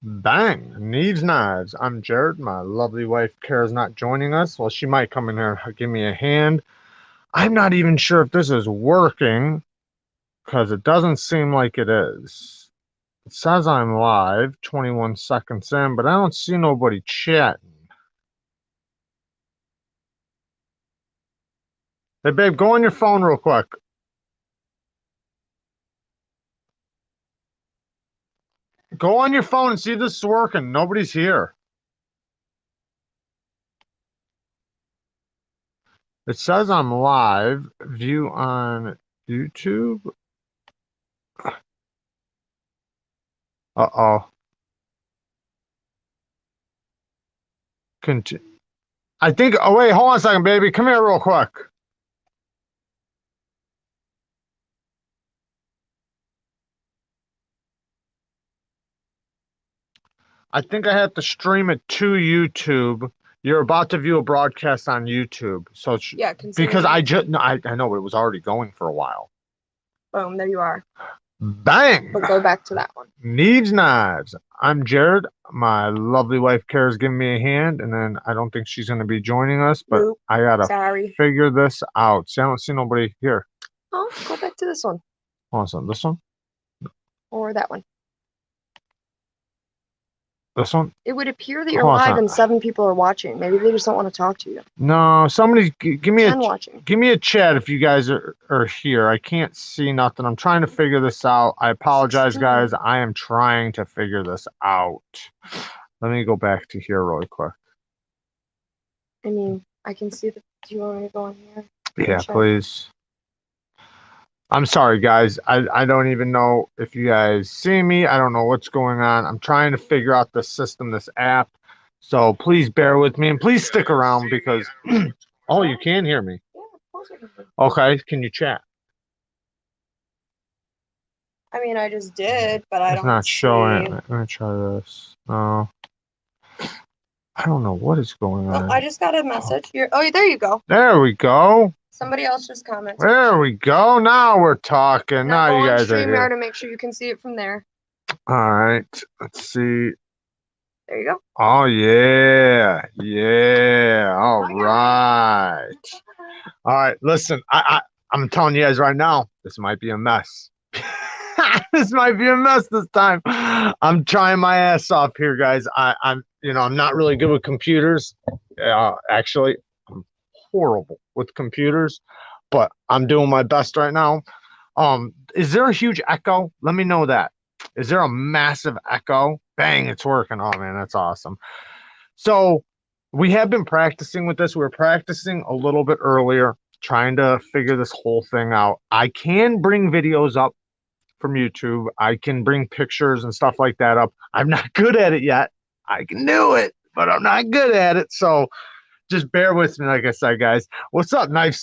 Bang! Neeves knives. I'm Jared. My lovely wife Kara's not joining us. Well, she might come in here and give me a hand. I'm not even sure if this is working because it doesn't seem like it is. It says I'm live, 21 seconds in, but I don't see nobody chatting. Hey, babe, go on your phone real quick. Go on your phone and see if this is working. Nobody's here. It says I'm live. View on YouTube. Uh-oh. Continue. I think, oh, wait, hold on a second, baby. Come here real quick. I think I have to stream it to YouTube. You're about to view a broadcast on YouTube. So Yeah, because I just, no, I know, but it was already going for a while. Boom, there you are. Bang! But go back to that one. Needs knives. I'm Jared. My lovely wife Kara's giving me a hand, and then I don't think she's going to be joining us, but Nope. I got to figure this out. See, I don't see nobody here. Oh, go back to this one. Awesome. This one? Or that one. This one? It would appear that you're live and 7 people are watching. Maybe they just don't want to talk to you. No, somebody give me watching. a chat if you guys are here. I can't see nothing. I'm trying to figure this out. I apologize, guys. I am trying to figure this out. Let me go back to here really quick. I mean, I can see that. Do you want me to go in here? Yeah, please. I'm sorry, guys. I don't even know if you guys see me. I don't know what's going on. I'm trying to figure out the system, this app. So please bear with me and please stick around because oh, you can hear me. Yeah, of course I can. Okay, can you chat? I mean, I just did, but I don't. It's not showing. Let me try this. Oh, I don't know what is going on. I just got a message. Oh, there you go. There we go. Somebody else just commented. There we go. Now we're talking. Now you guys are here. To make sure you can see it from there. All right. Let's see. There you go. Oh yeah. Yeah. All right. All right. Listen, I'm telling you guys right now, this might be a mess. This might be a mess this time. I'm trying my ass off here, guys. I'm not really good with computers. Actually, I'm horrible with computers, but I'm doing my best right now. Is there a huge echo? Let me know that. Is there a massive echo? Bang, it's working. Oh man, that's awesome. So we have been practicing with this. We were practicing a little bit earlier, trying to figure this whole thing out. I can bring videos up from YouTube. I can bring pictures and stuff like that up. I'm not good at it yet. I can do it, but I'm not good at it. So just bear with me, like I said, guys. What's up, Knife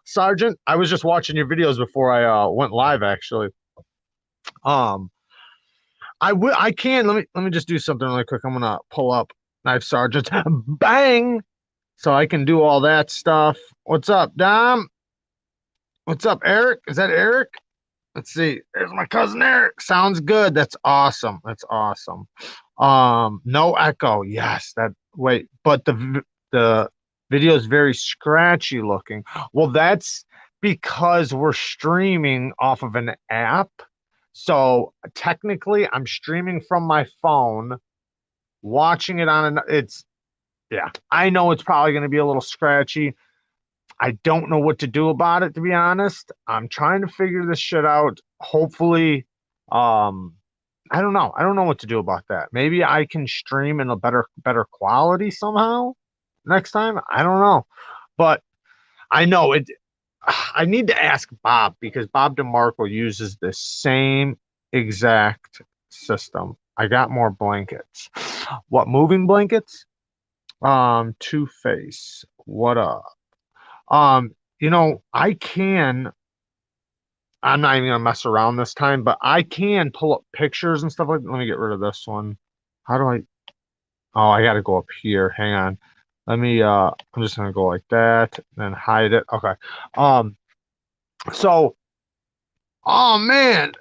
Sergeant? I was just watching your videos before I went live, actually. I can let me just do something really quick. I'm gonna pull up Knife Sergeant. Bang! So I can do all that stuff. What's up, Dom? What's up, Eric? Is that Eric? Let's see. There's my cousin Eric. Sounds good. That's awesome. That's awesome. No echo. Yes, but the video is very scratchy looking. Well, that's because we're streaming off of an app. So technically I'm streaming from my phone, watching it on I know it's probably going to be a little scratchy. I don't know what to do about it, to be honest. I'm trying to figure this shit out. Hopefully, I don't know. I don't know what to do about that. Maybe I can stream in a better quality somehow next time. I don't know. But I know it. I need to ask Bob because Bob DeMarco uses the same exact system. I got more blankets. What, moving blankets? Two-Face. What up? I'm not even gonna mess around this time, but I can pull up pictures and stuff like that. Let me get rid of this one. How do I? Oh, I gotta go up here. Hang on. Let me I'm just gonna go like that, then hide it. Okay. So oh man.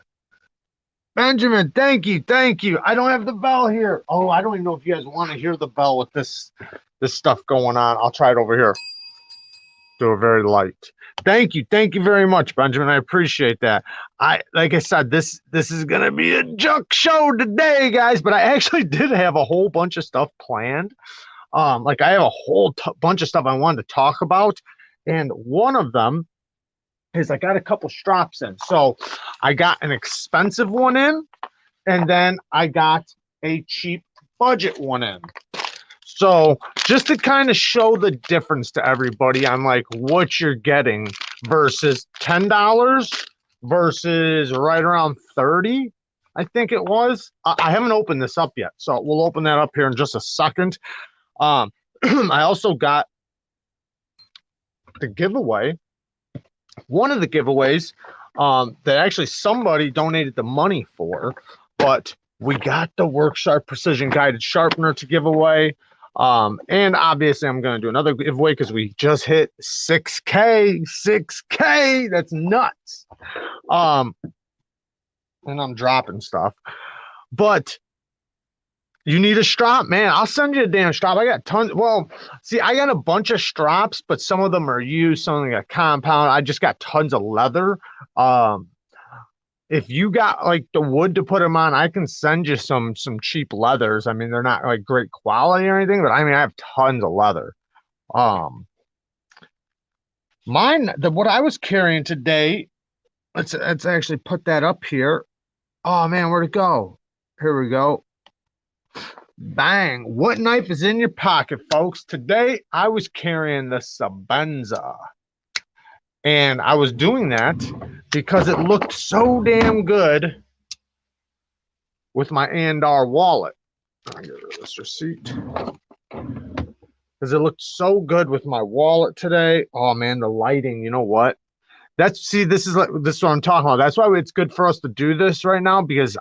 Benjamin, thank you, thank you. I don't have the bell here. Oh, I don't even know if you guys want to hear the bell with this stuff going on. I'll try it over here. Do a very light. Thank you very much, Benjamin. I appreciate that. I like I said, this is gonna be a junk show today, guys. But I actually did have a whole bunch of stuff planned. Like I have a whole bunch of stuff I wanted to talk about, and one of them is I got a couple strops in. So I got an expensive one in, and then I got a cheap budget one in. So just to kind of show the difference to everybody on like what you're getting versus $10 versus right around 30, I think it was. I haven't opened this up yet, so we'll open that up here in just a second. I also got the giveaway. One of the giveaways that actually somebody donated the money for, but we got the Worksharp Precision Guided Sharpener to give away. And obviously I'm going to do another giveaway because we just hit 6K. That's nuts. And I'm dropping stuff, but you need a strop, man. I'll send you a damn strop. I got tons. Well, see, I got a bunch of strops, but some of them are used, some of them got compound. I just got tons of leather. If you got like the wood to put them on, I can send you some cheap leathers. I mean, they're not like great quality or anything, but I mean, I have tons of leather. What I was carrying today, let's actually put that up here. Oh man, where'd it go? Here we go. Bang. What knife is in your pocket, folks? Today, I was carrying the Sabenza. And I was doing that because it looked so damn good with my Andar wallet. I'll get rid of this receipt. Because it looked so good with my wallet today. Oh, man, the lighting, you know what? This is what I'm talking about. That's why it's good for us to do this right now, because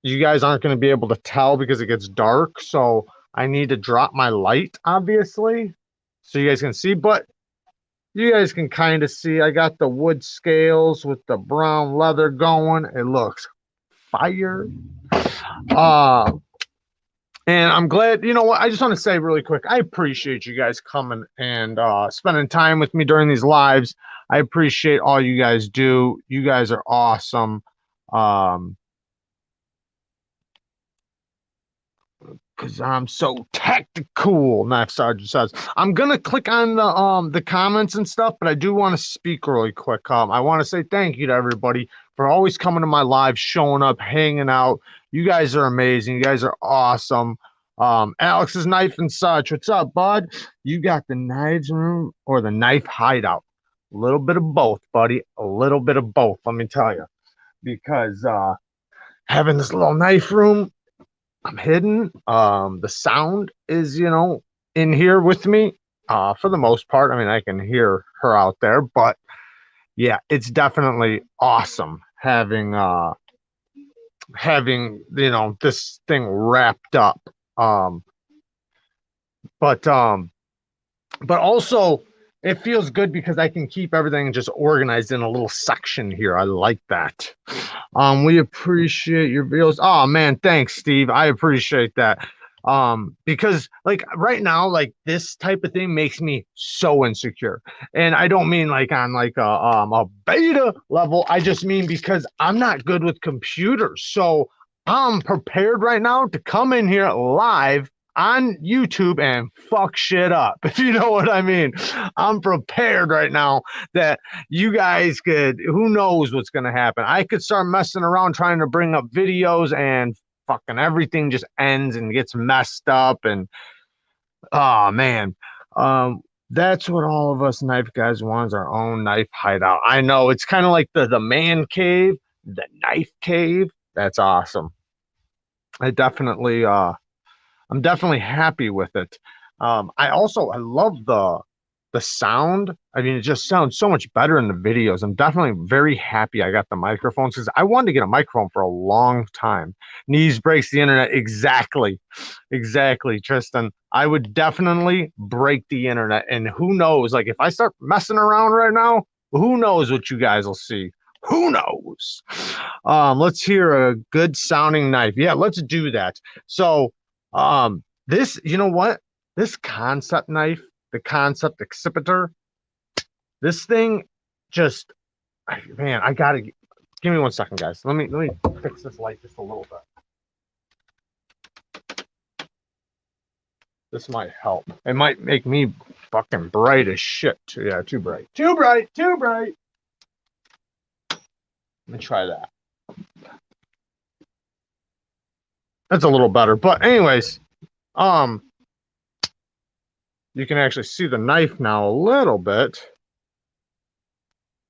you guys aren't going to be able to tell because it gets dark. So I need to drop my light, obviously, so you guys can see. But you guys can kind of see I got the wood scales with the brown leather going. It looks fire. And I'm glad, you know what, I just want to say really quick, I appreciate you guys coming and spending time with me during these lives. I appreciate all you guys do. You guys are awesome. Because I'm so tactical, Knife Sergeant says. I'm gonna click on the comments and stuff, but I do want to speak really quick. I want to say thank you to everybody for always coming to my live, showing up, hanging out. You guys are amazing. You guys are awesome. Alex's Knife and Such. What's up, bud? You got the knives room or the knife hideout? A little bit of both, buddy. A little bit of both, let me tell you. Because having this little knife room, I'm hidden. The sound is, in here with me, for the most part. I mean, I can hear her out there, but yeah, it's definitely awesome having this thing wrapped up. But also it feels good because I can keep everything just organized in a little section here. I like that. We appreciate your videos. Oh man, thanks, Steve. I appreciate that. Because like right now, like this type of thing makes me so insecure. And I don't mean like on like a beta level. I just mean because I'm not good with computers. So I'm prepared right now to come in here live on YouTube and fuck shit up, if you know what I mean. I'm prepared right now that you guys could, who knows what's going to happen. I could start messing around trying to bring up videos and fucking everything just ends and gets messed up. And oh man, that's what all of us knife guys want, is our own knife hideout. I know it's kind of like the man cave, the knife cave. That's awesome. I'm definitely happy with it. I love the sound. I mean, it just sounds so much better in the videos. I'm definitely very happy I got the microphones because I wanted to get a microphone for a long time. Neeves breaks the internet. Exactly, Tristan. I would definitely break the internet, and who knows? Like if I start messing around right now, who knows what you guys will see? Who knows? Let's hear a good sounding knife. Yeah, let's do that. So, this, you know what? This concept knife, the concept accipiter, this thing just, man, I gotta give me 1 second, guys. Let me fix this light just a little bit. This might help. It might make me fucking bright as shit. Yeah, too bright. Too bright. Too bright. Let me try that. That's a little better. But anyways, you can actually see the knife now a little bit.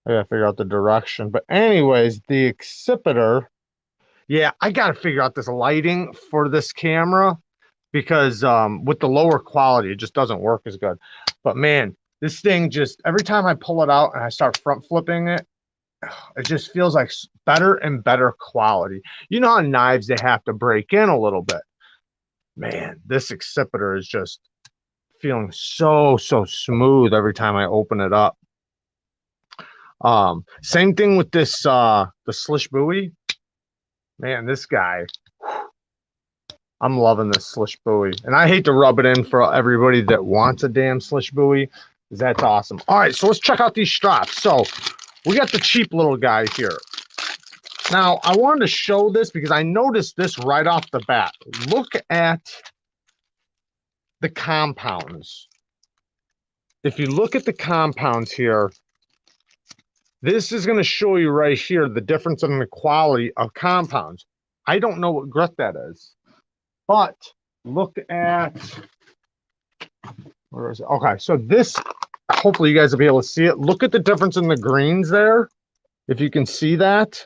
I gotta figure out the direction. But anyways, the accipiter. Yeah, I gotta figure out this lighting for this camera because with the lower quality, it just doesn't work as good. But man, this thing just every time I pull it out and I start front flipping it, it just feels like better and better quality. You know how knives they have to break in a little bit. Man, this accipiter is just feeling so smooth every time I open it up. Same thing with this the Slish Bowie. Man, this guy, I'm loving this Slish Bowie. And I hate to rub it in for everybody that wants a damn Slish Bowie. That's awesome. All right, so let's check out these straps. So we got the cheap little guy here. Now, I wanted to show this because I noticed this right off the bat. Look at the compounds. If you look at the compounds here, this is going to show you right here the difference in the quality of compounds. I don't know what grit that is, but look at, where is it? Okay, so this, hopefully you guys will be able to see it. Look at the difference in the greens there. If you can see that,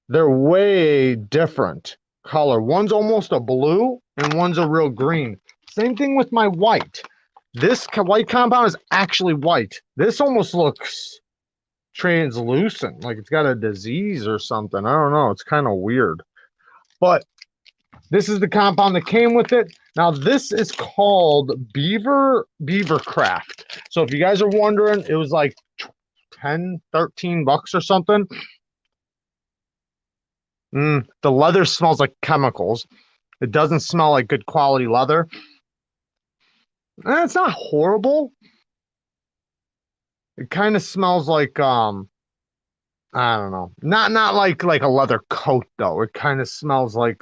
they're way different color. One's almost a blue and one's a real green. Same thing with my white. This white compound is actually white. This almost looks translucent, like it's got a disease or something. I don't know. It's kind of weird. But this is the compound that came with it. Now, this is called Beavercraft. So if you guys are wondering, it was like 10, 13 bucks or something. The leather smells like chemicals. It doesn't smell like good quality leather. It's not horrible. It kind of smells like I don't know. Not like a leather coat though. It kind of smells like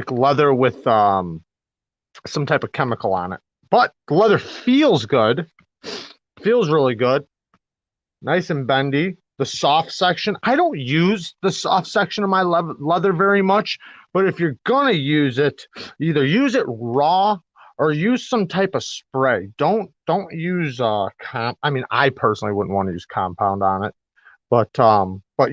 leather with some type of chemical on it. But the leather feels good. Feels really good. Nice and bendy. The soft section, I don't use the soft section of my leather very much, but if you're gonna use it, either use it raw or use some type of spray. Don't use I mean, I personally wouldn't want to use compound on it. But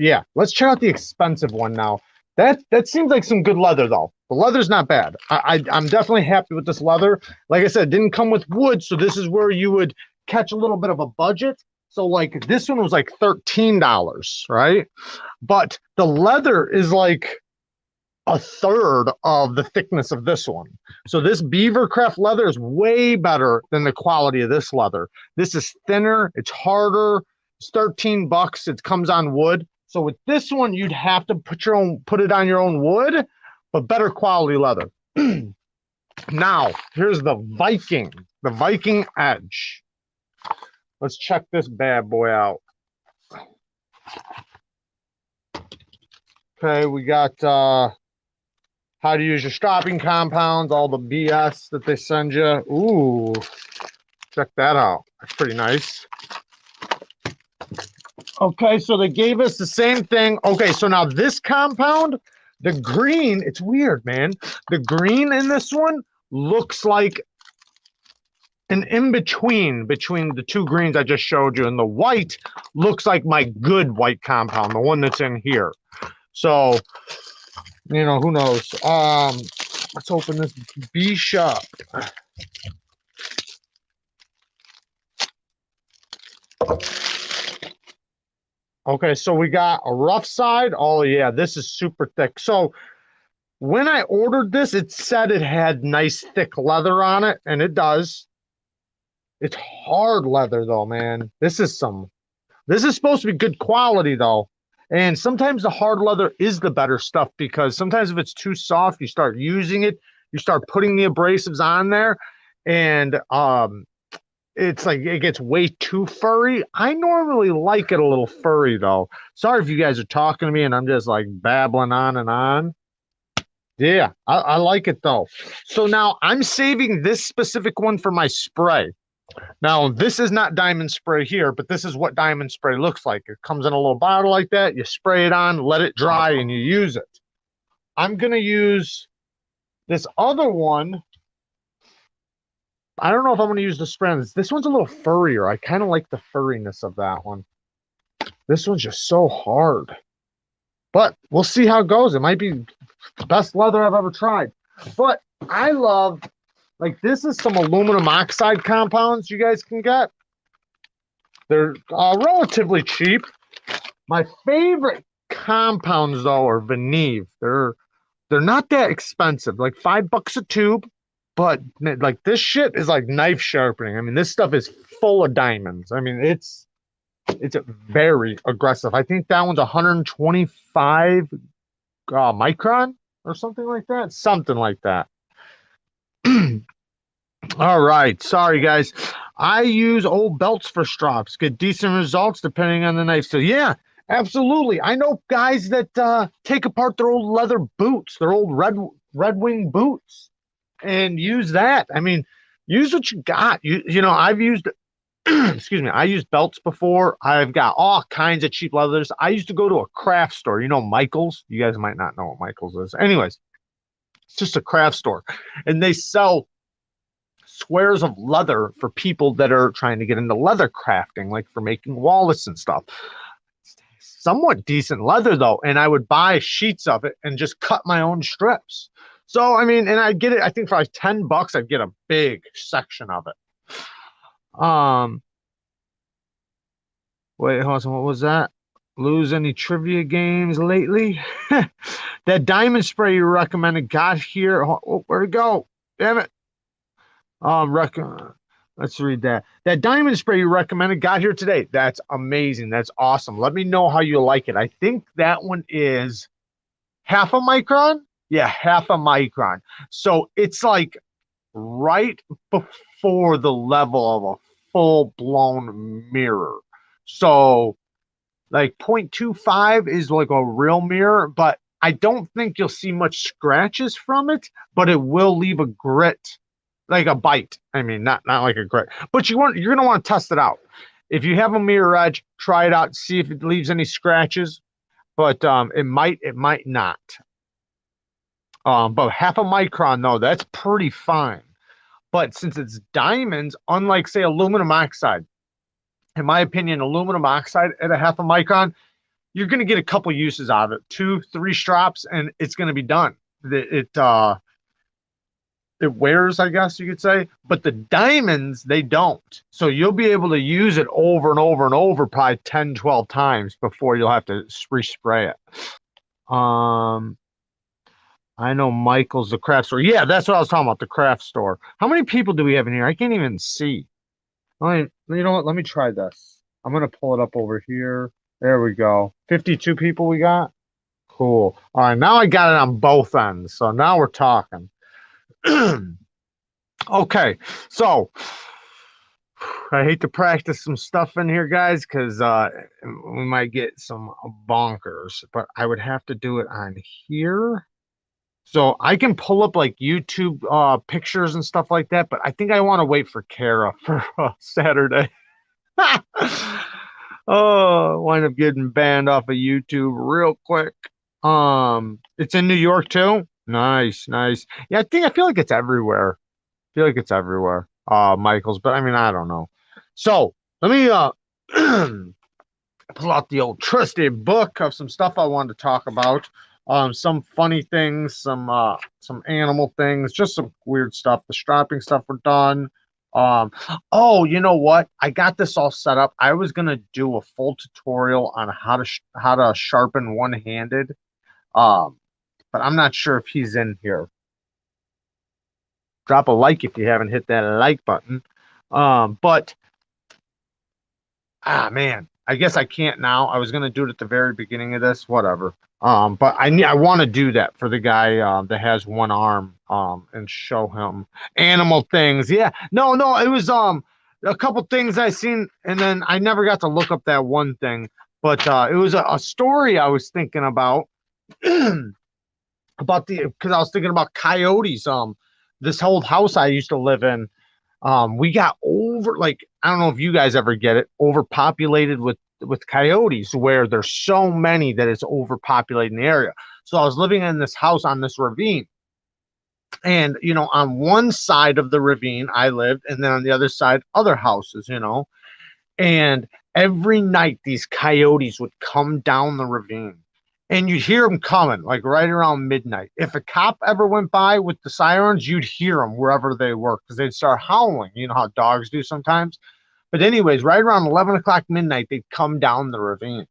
yeah, let's check out the expensive one now. That seems like some good leather though. The leather's not bad. I'm definitely happy with this leather. Like I said, it didn't come with wood, so this is where you would catch a little bit of a budget. So like this one was like $13, right? But the leather is like a third of the thickness of this one. So this Beavercraft leather is way better than the quality of this leather. This is thinner, it's harder, it's 13 bucks, it comes on wood. So with this one, you'd have to put it on your own wood, but better quality leather. Now, here's the Viking Edge. Let's check this bad boy out. Okay, we got how to use your strapping compounds, all the BS that they send you. Ooh, check that out. That's pretty nice. Okay, so they gave us the same thing. Okay, so now this compound, the green, it's weird, man. The green in this one looks like an in-between between the two greens I just showed you, and the white looks like my good white compound, the one that's in here. So, you know, who knows? Let's open this B-Shop. Okay, so we got a rough side. Oh, yeah, this is super thick. So when I ordered this, it said it had nice thick leather on it, and it does. It's hard leather, though, man. This is some This is supposed to be good quality though. And sometimes the hard leather is the better stuff because sometimes if it's too soft, you start using it, you start putting the abrasives on there, and it's like it gets way too furry. I normally like it a little furry though. Sorry if you guys are talking to me and I'm just like babbling on and on. Yeah, I like it though. So now I'm saving this specific one for my spray. Now, this is not diamond spray here, but this is what diamond spray looks like. It comes in a little bottle like that. You spray it on, let it dry, and you use it. I'm going to use this other one. I don't know if I'm going to use the spray on this. This one's a little furrier. I kind of like the furriness of that one. This one's just so hard. But we'll see how it goes. It might be the best leather I've ever tried. But I love, like, this is some aluminum oxide compounds you guys can get. They're relatively cheap. My favorite compounds though are Neeves. They're not that expensive, like $5 a tube, but like this shit is like knife sharpening. I mean, this stuff is full of diamonds. I mean, it's very aggressive. I think that one's 125 micron or something like that. Something like that. All right. Sorry, guys. I use old belts for strops. Get decent results depending on the knife. So, yeah, absolutely. I know guys that take apart their old leather boots, their old Red Wing boots, and use that. I mean, use what you got. You know, I've used, excuse me, I used belts before. I've got all kinds of cheap leathers. I used to go to a craft store. You know, Michael's. You guys might not know what Michael's is. Anyways, it's just a craft store, and they sell squares of leather for people that are trying to get into leather crafting, like for making wallets and stuff. Somewhat decent leather though, and I would buy sheets of it and just cut my own strips. So I mean, and I'd get it. I think for like $10, I'd get a big section of it. Wait, hold on. What was that? Lose any trivia games lately? That diamond spray you recommended got here. Oh, where'd it go? Damn it. Rec Let's read that. That diamond spray you recommended got here today. That's amazing. That's awesome. Let me know how you like it. I think that one is half a micron. Yeah, half a micron. So it's like right before the level of a full-blown mirror. So like 0.25 is like a real mirror, but I don't think you'll see much scratches from it, but it will leave a grit, like a bite. I mean, not like a grit, but you're gonna want to test it out. If you have a mirror edge, try it out, see if it leaves any scratches. But it might not. But half a micron though, that's pretty fine. But since it's diamonds, unlike say aluminum oxide, in my opinion, aluminum oxide at a half a micron, you're going to get a couple uses out of it, 2, 3 strops, and it's going to be done. It wears, I guess you could say, but the diamonds, they don't. So you'll be able to use it over and over and over, probably 10, 12 times before you'll have to respray it. I know Michael's the craft store. Yeah, that's what I was talking about, the craft store. How many people do we have in here? I can't even see. You know what? Let me try this. I'm going to pull it up over here. There we go. 52 people we got. Cool. All right, now I got it on both ends. So now we're talking. Okay, so I hate to practice some stuff in here, guys, because we might get some bonkers, but I would have to do it on here. So I can pull up like YouTube pictures and stuff like that, but I think I want to wait for Kara for Saturday. Oh, wind up getting banned off of YouTube real quick. It's in New York too. Nice, nice. Yeah, I feel like it's everywhere. I feel like it's everywhere. Michael's, but I mean, I don't know. So let me pull out the old trusty book of some stuff I wanted to talk about. Some funny things, some animal things, just some weird stuff. The strapping stuff we're done. Oh, you know what? I got this all set up. I was gonna do a full tutorial on how to sharpen one-handed. But I'm not sure if he's in here. Drop a like if you haven't hit that like button. But man, I guess I can't now. I was gonna do it at the very beginning of this, whatever. But I want to do that for the guy that has one arm and show him animal things. Yeah, no, it was a couple things I seen, and then I never got to look up that one thing. But it was a story I was thinking about about the because I was thinking about coyotes. This old house I used to live in, we got over like I don't know if you guys ever get it overpopulated with coyotes where there's so many that it's overpopulating the area. So I was living in this house on this ravine, and on one side of the ravine I lived, and then on the other side other houses, and every night these coyotes would come down the ravine. And you'd hear them coming, like right around midnight. If a cop ever went by with the sirens, you'd hear them wherever they were because they'd start howling. You know how dogs do sometimes. But anyways, right around 11 o'clock midnight, they'd come down the ravine.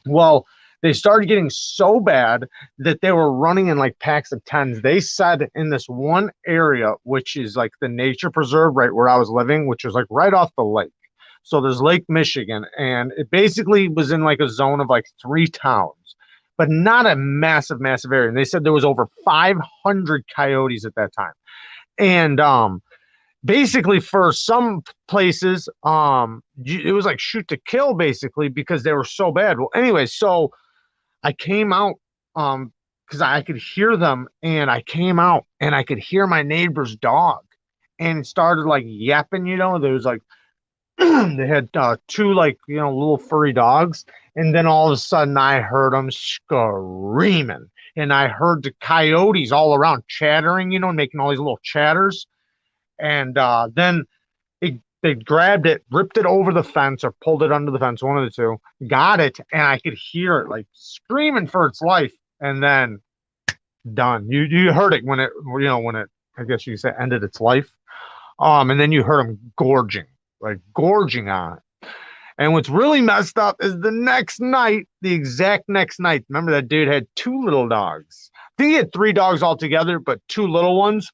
Well, they started getting so bad that they were running in like packs of tens. They said in this one area, which is like the nature preserve right where I was living, which was like right off the lake. So there's Lake Michigan, and it basically was in like a zone of like three towns, but not a massive, massive area. And they said there was over 500 coyotes at that time. And basically for some places, it was like shoot to kill basically because they were so bad. Well, anyway, so I came out because I could hear them, and I came out and I could hear my neighbor's dog, and it started like yapping. There was like they had two like little furry dogs, and then all of a sudden I heard them screaming, and I heard the coyotes all around chattering, making all these little chatters, and then they grabbed it, ripped it over the fence or pulled it under the fence, one of the two, got it, and I could hear it like screaming for its life, and then done. You heard it when it I guess you could say ended its life. And then you heard them gorging on it. And what's really messed up is the next night, the exact next night. Remember that dude had two little dogs. I think he had three dogs altogether, but two little ones.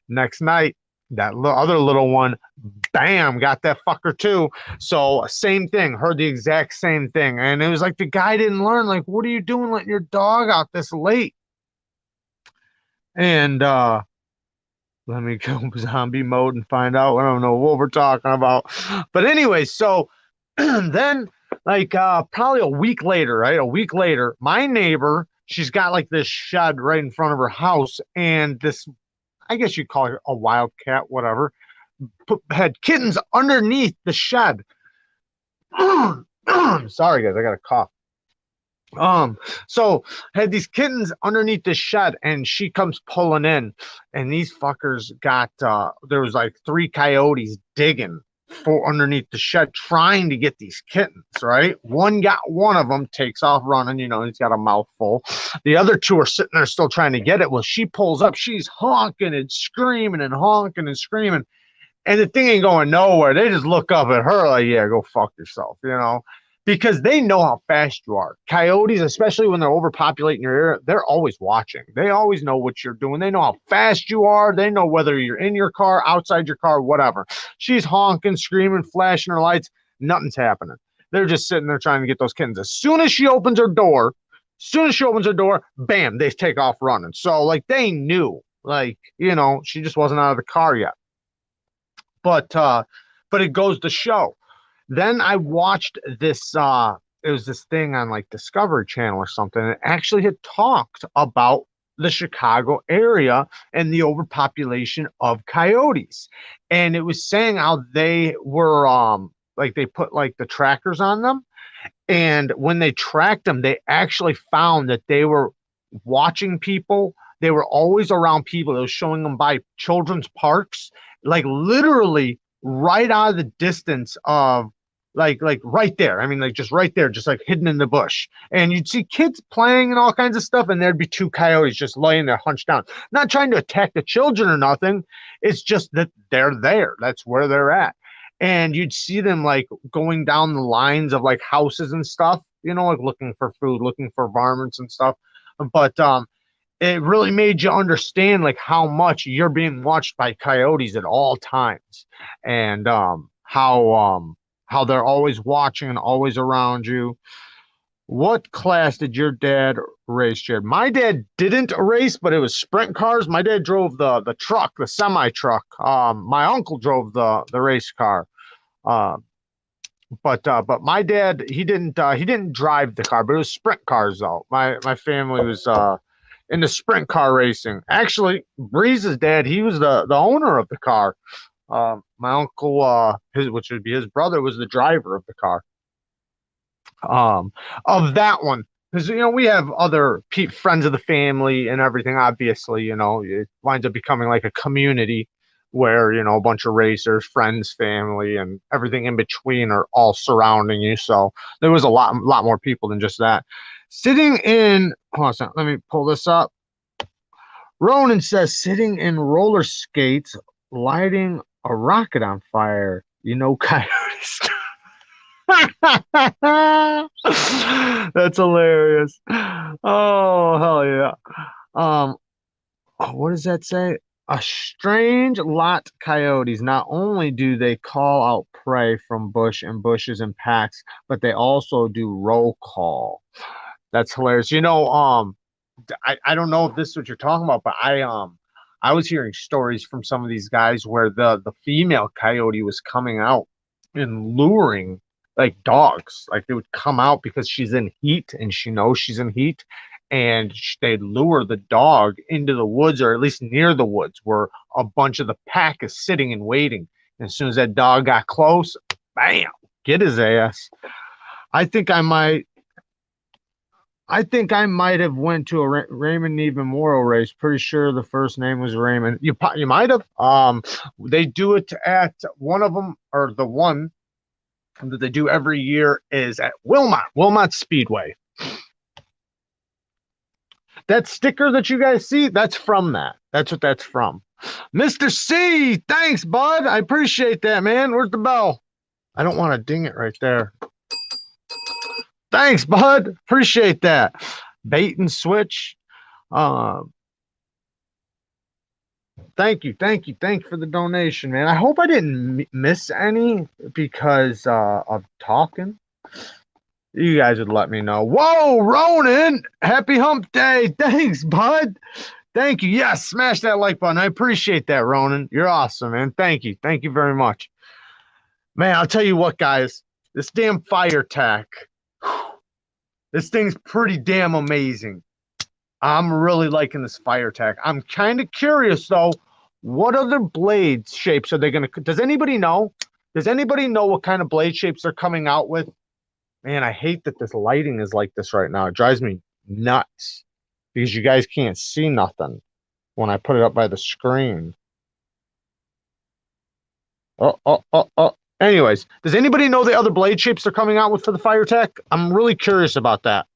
Next night, that other little one, bam, got that fucker too. So same thing, heard the exact same thing. And it was like the guy didn't learn. Like, what are you doing letting your dog out this late? And let me go zombie mode and find out. I don't know what we're talking about. But anyway, so then like probably a week later, right? A week later, my neighbor, she's got like this shed right in front of her house, and this, I guess you'd call it a wildcat, whatever, had kittens underneath the shed. Sorry guys, I got a cough. So had these kittens underneath the shed, and she comes pulling in, and these fuckers got there was like three coyotes digging for underneath the shed trying to get these kittens, right? One of them takes off running, he's got a mouthful. The other two are sitting there still trying to get it. Well, she pulls up, she's honking and screaming and honking and screaming, and the thing ain't going nowhere. They just look up at her like, yeah, go fuck yourself, because they know how fast you are. Coyotes, especially when they're overpopulating your area, they're always watching. They always know what you're doing. They know how fast you are. They know whether you're in your car, outside your car, whatever. She's honking, screaming, flashing her lights. Nothing's happening. They're just sitting there trying to get those kittens. As soon as she opens her door, bam, they take off running. So, like, they knew, like, she just wasn't out of the car yet. But it goes to show. Then I watched this it was this thing on like Discovery Channel or something. It actually had talked about the Chicago area and the overpopulation of coyotes. And it was saying how they were like they put like the trackers on them. And when they tracked them, they actually found that they were watching people. They were always around people. It was showing them by children's parks, like literally right out of the distance of like right there. I mean, like just right there, just like hidden in the bush. And you'd see kids playing and all kinds of stuff, and there'd be two coyotes just laying there hunched down, not trying to attack the children or nothing. It's just that they're there. That's where they're at. And you'd see them like going down the lines of like houses and stuff, like looking for food, looking for varmints and stuff. But it really made you understand like how much you're being watched by coyotes at all times, and how they're always watching and always around you. What class did your dad race, Jared? My dad didn't race, but it was sprint cars. My dad drove the truck, the semi truck. My uncle drove the race car. Uh, but my dad he didn't drive the car, but it was sprint cars though. My family was into sprint car racing. Actually, Breeze's dad, he was the owner of the car. My uncle, his which would be his brother, was the driver of the car. um of that one, because we have other friends of the family and everything. Obviously, it winds up becoming like a community where a bunch of racers, friends, family, and everything in between are all surrounding you. So there was a lot more people than just that. Sitting in Hold on a second, let me pull this up. Ronan says sitting in roller skates, lighting a rocket on fire, coyotes. That's hilarious. Oh, hell yeah. Um, what does that say? A strange lot coyotes. Not only do they call out prey from bush and bushes and packs, but they also do roll call. That's hilarious. I don't know if this is what you're talking about, but I was hearing stories from some of these guys where the female coyote was coming out and luring like dogs. Like they would come out because she's in heat and she knows she's in heat, and they'd lure the dog into the woods, or at least near the woods where a bunch of the pack is sitting and waiting. And as soon as that dog got close, bam, get his ass. I think I might I might have went to a Raymond Neeve Memorial race. Pretty sure the first name was Raymond. You might have. They do it at one of them, or the one that they do every year is at Wilmot Speedway. That sticker that you guys see, that's from that. That's what that's from. Mr. C, thanks, bud. I appreciate that, man. Where's the bell? I don't want to ding it right there. Thanks, bud. Appreciate that. Bait and switch. Thank you, thank you, thank you for the donation, man. I hope I didn't miss any because of talking. You guys would let me know. Whoa, Ronan! Happy Hump Day! Thanks, bud. Thank you. Yes, smash that like button. I appreciate that, Ronan. You're awesome, man. Thank you. Thank you very much. Man, I'll tell you what, guys. This damn fire tack. This thing's pretty damn amazing. I'm really liking this fire tack. I'm kind of curious though, what other blade shapes are they gonna? Does anybody know? Does anybody know what kind of blade shapes they're coming out with? Man, I hate that this lighting is like this right now. It drives me nuts because you guys can't see nothing when I put it up by the screen. Oh. Anyways, does anybody know the other blade shapes they're coming out with for the fire tack? I'm really curious about that.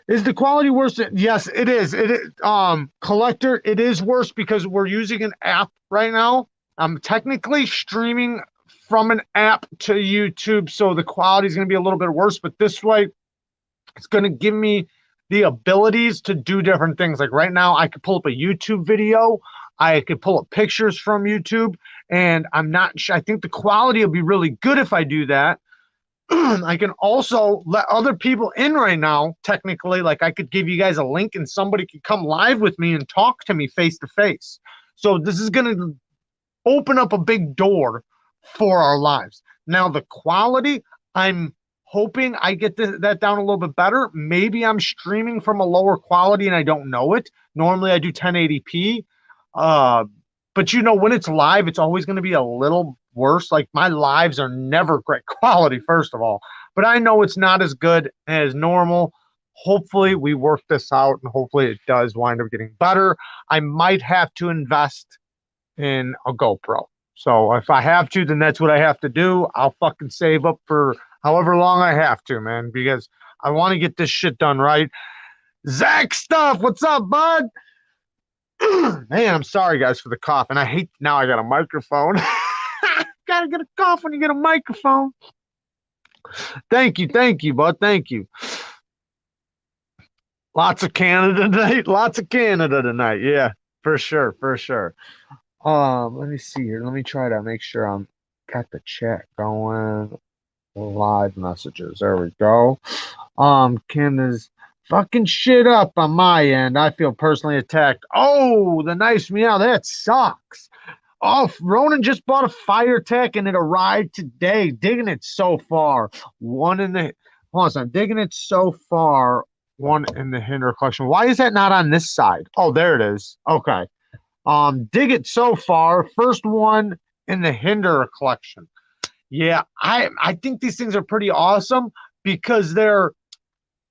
Is the quality worse? Yes, it is. It is, collector, it is worse because we're using an app right now. I'm technically streaming from an app to YouTube, so the quality is going to be a little bit worse. But this way, it's going to give me the abilities to do different things. Like right now, I could pull up a YouTube video. I could pull up pictures from YouTube, and I'm not sure. I think the quality will be really good if I do that. I can also let other people in right now, technically. Like I could give you guys a link and somebody could come live with me and talk to me face to face. So this is going to open up a big door for our lives. Now, the quality, I'm hoping I get that down a little bit better. Maybe I'm streaming from a lower quality and I don't know it. Normally I do 1080p. But when it's live, it's always going to be a little worse. Like my lives are never great quality, first of all, but I know it's not as good as normal. Hopefully we work this out and hopefully it does wind up getting better. I might have to invest in a GoPro. So if I have to, then that's what I have to do. I'll fucking save up for however long I have to, man, because I want to get this shit done right. Zach Stuff, what's up, bud? Man, I'm sorry, guys, for the cough. And I hate now I got a microphone. Gotta get a cough when you get a microphone. Thank you, bud. Thank you. Lots of Canada tonight. Lots of Canada tonight. Yeah, for sure, for sure. Let me see here. Let me try to make sure I'm got the chat going. Live messages. There we go. Canada's fucking shit up on my end. I feel personally attacked. Oh, the nice meow. That sucks. Oh, Ronan just bought a fire tech and it arrived today. Digging it so far. One in the hold on a second. Digging it so far. One in the hinder collection. Why is that not on this side? Oh, there it is. Okay. Dig it so far. First one in the hinder collection. Yeah, I think these things are pretty awesome because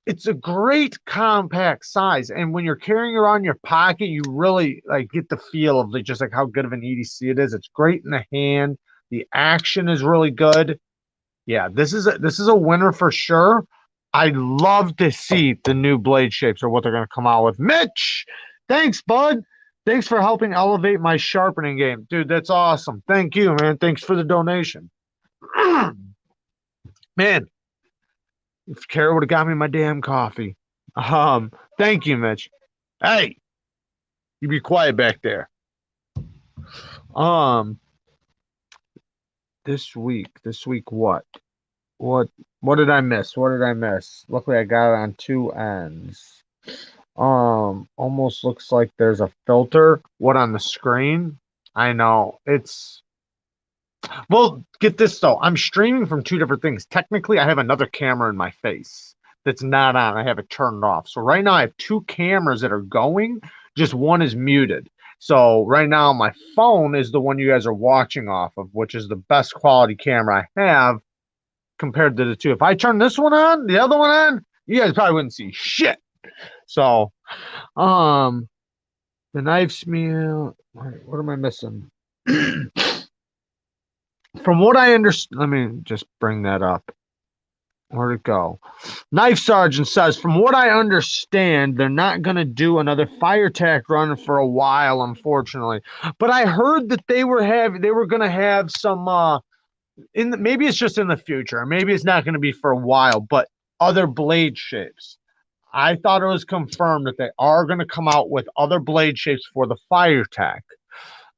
it's a great compact size, and when you're carrying it around your pocket, you really like get the feel of just like how good of an EDC it is. It's great in the hand. The action is really good. Yeah, this is a winner for sure. I'd love to see the new blade shapes or what they're gonna come out with. Mitch, thanks, bud. Thanks for helping elevate my sharpening game, dude. That's awesome. Thank you, man. Thanks for the donation. Man, if Kara would have got me my damn coffee. Thank you, Mitch. Hey, you be quiet back there. Um, this week what? What what did I miss? What did I miss? Luckily I got it on two ends. Almost looks like there's a filter. What on the screen? I know. Well, get this though. I'm streaming from two different things. Technically, I have another camera in my face that's not on. I have it turned off. So right now I have two cameras that are going. Just one is muted. So right now my phone is the one you guys are watching off of, which is the best quality camera I have compared to the two. If I turn this one on, the other one on, you guys probably wouldn't see shit. So, um, the knife smear. What am I missing? From what I understand, let me just bring that up. Where'd it go? Knife Sergeant says, from what I understand, they're not going to do another fire tack run for a while, unfortunately. But I heard that they were going to have some maybe it's just in the future, maybe it's not going to be for a while, but other blade shapes. I thought it was confirmed that they are going to come out with other blade shapes for the fire tack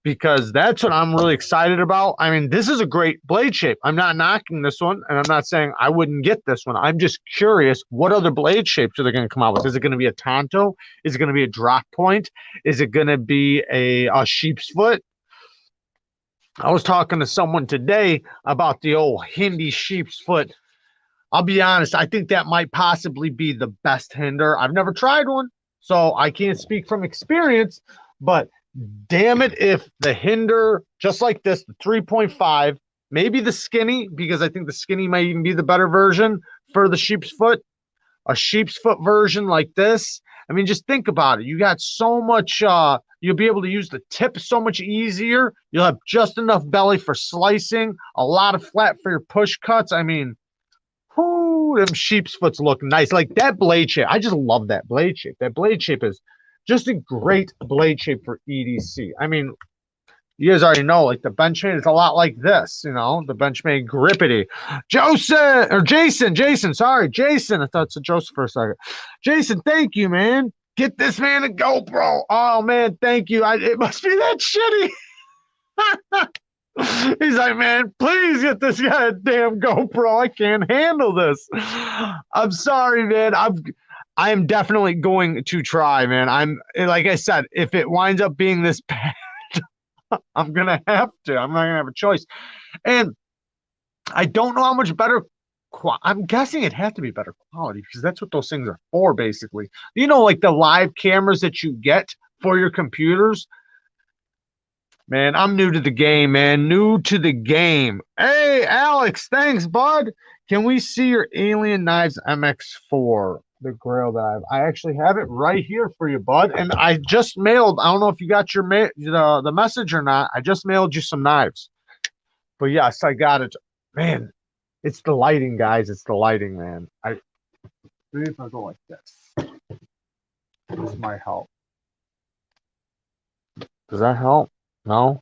because that's what I'm really excited about. I mean, this is a great blade shape. I'm not knocking this one, and I'm not saying I wouldn't get this one. I'm just curious what other blade shapes are they going to come out with? Is it going to be a Tonto? Is it going to be a drop point? Is it going to be a sheep's foot? I was talking to someone today about the old Hindi sheep's foot. I'll be honest, I think that might possibly be the best hinder. I've never tried one, so I can't speak from experience, but damn it if the hinder, just like this, the 3.5, maybe the skinny, because I think the skinny might even be the better version for the sheep's foot, a sheep's foot version like this. I mean, just think about it. You got so much, you'll be able to use the tip so much easier. You'll have just enough belly for slicing, a lot of flat for your push cuts. I mean, whoo, them sheep's foots look nice. Like that blade shape. I just love that blade shape. That blade shape is just a great blade shape for EDC. I mean, you guys already know, like the Benchmade is a lot like this, the Benchmade Grippity. Jason, sorry, Jason. I thought it's a Joseph for a second. Jason, thank you, man. Get this man a GoPro. Oh man, thank you. It must be that shitty. He's like, man, please get this guy a damn GoPro. I can't handle this. I'm sorry, man. I am definitely going to try, man. I'm like I said, if it winds up being this bad, I'm gonna have to. I'm not gonna have a choice. And I don't know how much better. I'm guessing it has to be better quality because that's what those things are for, basically. Like the live cameras that you get for your computers. Man, I'm new to the game, man. New to the game. Hey, Alex, thanks, bud. Can we see your Alien Knives MX4, the grail that I actually have it right here for you, bud. And I just mailed. I don't know if you got the message or not. I just mailed you some knives. But yes, I got it. Man, it's the lighting, guys. It's the lighting, man. Maybe if I go like this, this might help. Does that help? No?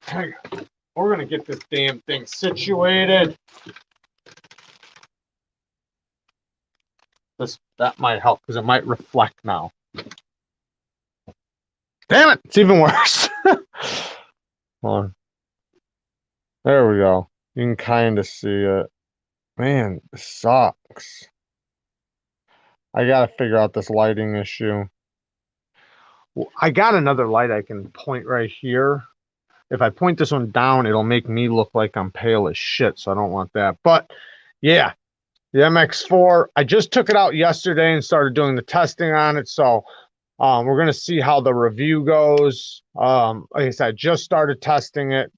Hang on. We're going to get this damn thing situated. That might help because it might reflect now. Damn it, it's even worse. Hold on. There we go. You can kind of see it. Man, this sucks. I gotta figure out this lighting issue. Well, I got another light I can point right here. If I point this one down, it'll make me look like I'm pale as shit, so I don't want that. But yeah, the MX4, I just took it out yesterday and started doing the testing on it. So we're going to see how the review goes. Like I said, I just started testing it.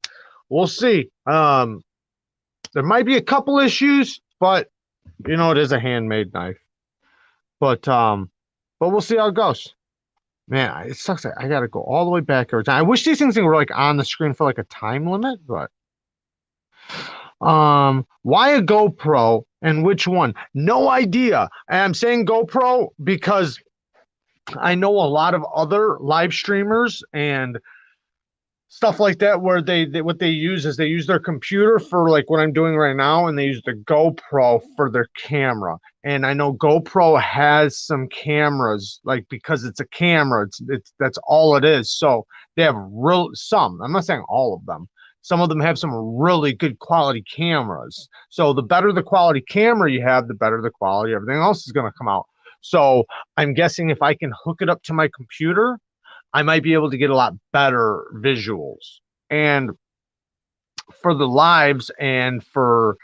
We'll see. There might be a couple issues, but you know, it is a handmade knife. But we'll see how it goes. Man, it sucks. I got to go all the way back every time. I wish these things were like on the screen for like a time limit, but why a GoPro and which one? No idea. And I'm saying GoPro because I know a lot of other live streamers and stuff like that where they what they use is they use their computer for like what I'm doing right now, and they use the GoPro for their camera. And I know GoPro has some cameras, like because it's a camera, it's that's all it is. So they have some, I'm not saying all of them. Some of them have some really good quality cameras. So the better the quality camera you have, the better the quality everything else is going to come out. So I'm guessing if I can hook it up to my computer, I might be able to get a lot better visuals. And for the lives and for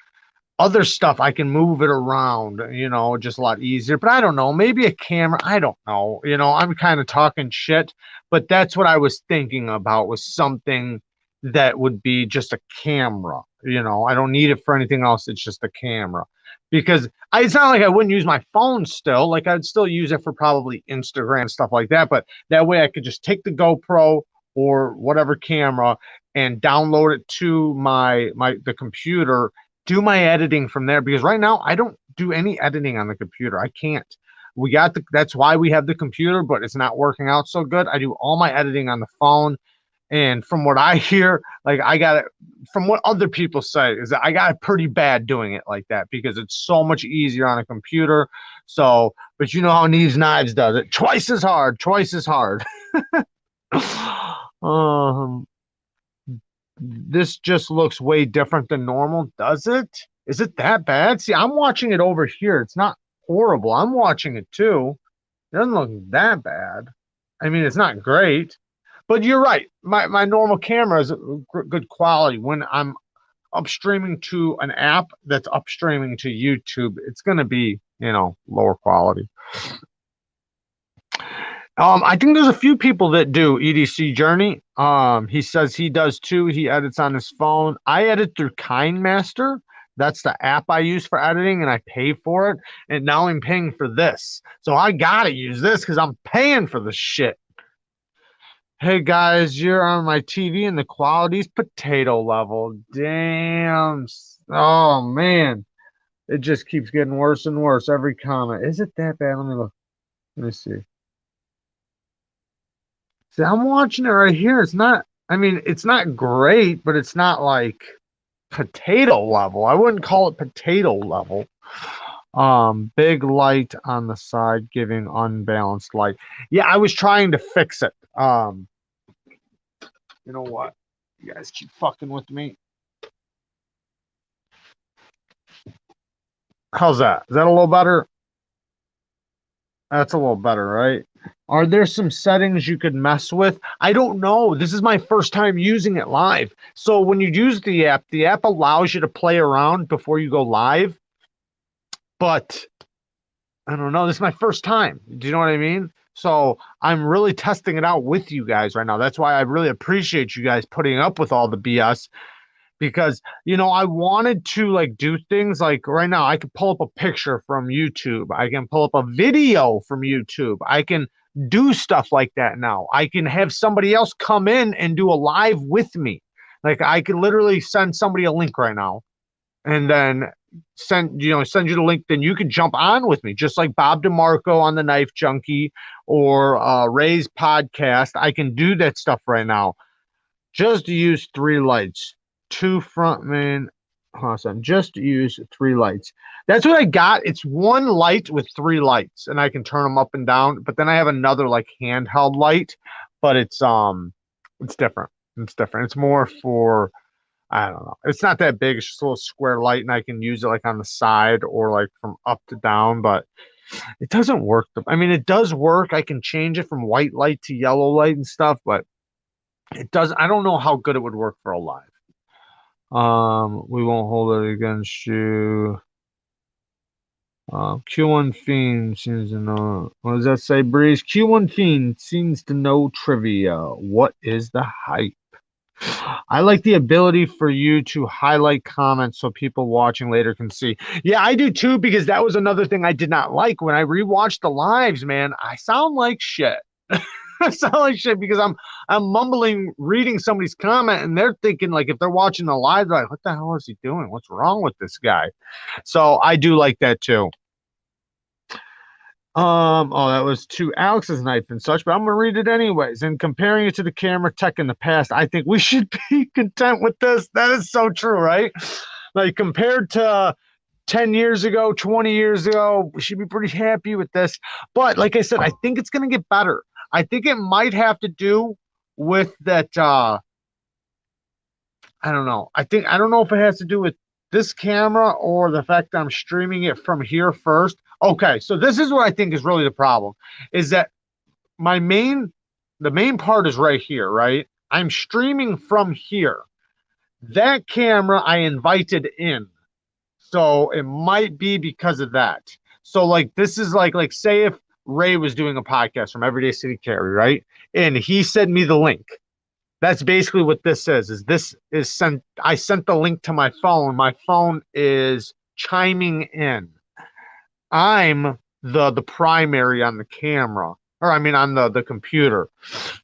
other stuff, I can move it around, you know, just a lot easier. But I don't know, maybe a camera, I don't know. You know, I'm kind of talking shit, but that's what I was thinking about, was something that would be just a camera. You know, I don't need it for anything else. It's just a camera. Because it's not like I wouldn't use my phone still. Like I'd still use it for probably Instagram, stuff like that. But that way I could just take the GoPro or whatever camera and download it to the computer, do my editing from there. Because right now I don't do any editing on the computer. I can't. That's why we have the computer, but it's not working out so good. I do all my editing on the phone. And from what I hear, like I got it from what other people say, is that I got it pretty bad doing it like that because it's so much easier on a computer. So, but you know how Knives does it, twice as hard, twice as hard. um, this just looks way different than normal, does it? Is it that bad? See, I'm watching it over here. It's not horrible. I'm watching it too. It doesn't look that bad. I mean, it's not great. But you're right. My normal camera is good quality. When I'm upstreaming to an app that's upstreaming to YouTube, it's going to be, you know, lower quality. I think there's a few people that do EDC Journey. He says he does too. He edits on his phone. I edit through KindMaster. That's the app I use for editing, and I pay for it. And now I'm paying for this. So I gotta use this because I'm paying for this shit. Hey guys, you're on my TV and the quality's potato level. Damn. Oh man. It just keeps getting worse and worse every comment. Is it that bad? Let me look. Let me see. See, I'm watching it right here. It's not, I mean, it's not great, but it's not like potato level. I wouldn't call it potato level. Big light on the side giving unbalanced light. Yeah, I was trying to fix it. You know what? You guys keep fucking with me. How's that? Is that a little better? That's a little better, right? Are there some settings you could mess with? I don't know. This is my first time using it live. So when you use the app allows you to play around before you go live. But I don't know. This is my first time. Do you know what I mean? So I'm really testing it out with you guys right now. That's why I really appreciate you guys putting up with all the BS, because you know I wanted to like do things like right now I can pull up a picture from YouTube, I can pull up a video from YouTube, I can do stuff like that. Now I can have somebody else come in and do a live with me. Like I could literally send somebody a link right now and then send you the link, then you could jump on with me just like Bob DeMarco on the Knife Junkie or Ray's podcast. I can do that stuff right now. Just use 3 lights, 2 front main. Awesome. Just use 3 lights. That's what I got. It's 1 light with 3 lights, and I can turn them up and down. But then I have another like handheld light, but it's different. It's different. It's more for I don't know. It's not that big. It's just a little square light, and I can use it like on the side or like from up to down. But it doesn't work. I mean, it does work. I can change it from white light to yellow light and stuff, but it does. I don't know how good it would work for a live. We won't hold it against you. Q1 Fiend seems to know. What does that say, Breeze? Q1 Fiend seems to know trivia. What is the hype? I like the ability for you to highlight comments so people watching later can see. Yeah, I do too, because that was another thing I did not like. When I rewatched the lives, man, I sound like shit. I sound like shit because I'm mumbling reading somebody's comment and they're thinking like if they're watching the live, they're like, what the hell is he doing? What's wrong with this guy? So I do like that too. Oh, that was to Alex's knife and such, but I'm gonna read it anyways. And comparing it to the camera tech in the past, I think we should be content with this. That is so true, right? Like compared to 10 years ago, 20 years ago, we should be pretty happy with this. But like I said, I think it's gonna get better. I think it might have to do with that I don't know. I don't know if it has to do with this camera or the fact that I'm streaming it from here first. Okay, so this is what I think is really the problem is that my main the main part is right here, right? I'm streaming from here. That camera I invited in. So it might be because of that. So like this is like say if Ray was doing a podcast from Everyday City Carry, right? And he sent me the link. That's basically what this is this is sent I sent the link to my phone. My phone is chiming in. I'm the primary on the camera, or I mean on the computer.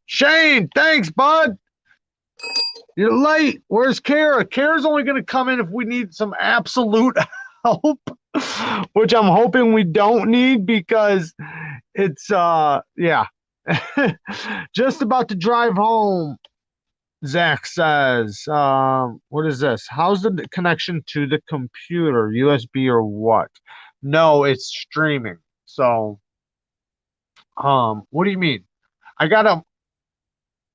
Shane, thanks, bud. You're late. Where's Kara? Kara's only going to come in if we need some absolute help, which I'm hoping we don't need because it's yeah. Just about to drive home. Zach says, what is this? How's the connection to the computer? USB or what? No, it's streaming. So, what do you mean? I got a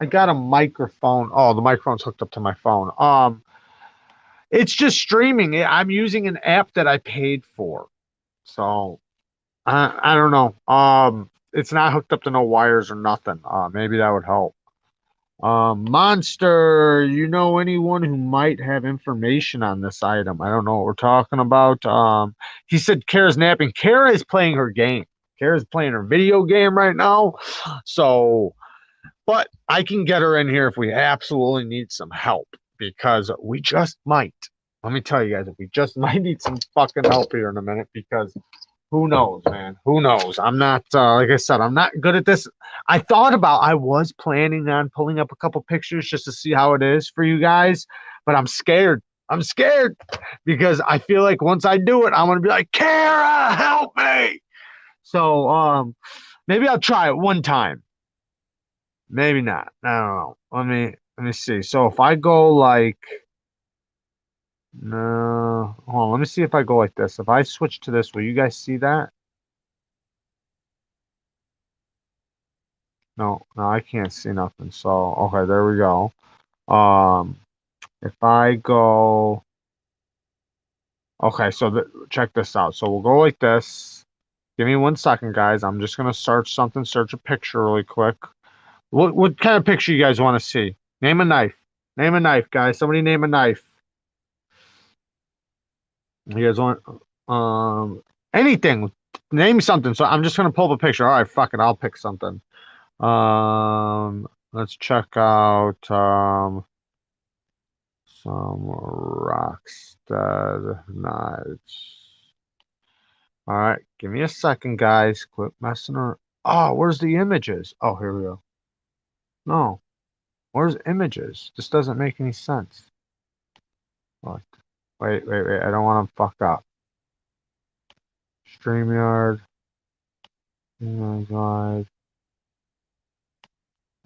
I got a microphone. Oh, the microphone's hooked up to my phone. It's just streaming. I'm using an app that I paid for. So, I don't know. It's not hooked up to no wires or nothing. Maybe that would help. Monster, you know anyone who might have information on this item? I don't know what we're talking about. He said Kara's napping. Kara is playing her game. Kara's playing her video game right now. So, but I can get her in here if we absolutely need some help because we just might. Let me tell you guys, if we just might need some fucking help here in a minute because who knows, man? Who knows? I'm not, like I said, I'm not good at this. I was planning on pulling up a couple pictures just to see how it is for you guys, but I'm scared. I'm scared because I feel like once I do it, I'm going to be like, Kara, help me. So, maybe I'll try it one time. Maybe not. I don't know. Let me see. So if I go like, no, hold on, let me see if I go like this. If I switch to this, will you guys see that? No, no, I can't see nothing. So, okay, there we go. Um, if I go, okay, so check this out. So we'll go like this. Give me 1 second, guys. I'm just gonna search something, search a picture really quick. What kind of picture you guys want to see? Name a knife. Name a knife, guys. Somebody name a knife. You guys want anything? Name something. So I'm just gonna pull up a picture. All right, fuck it. I'll pick something. Let's check out some Rockstead knives. All right, give me a second, guys. Quit messing around. Oh, where's the images? Oh, here we go. No, where's images? This doesn't make any sense. What? Wait. I don't want to fuck up. StreamYard. Oh my God.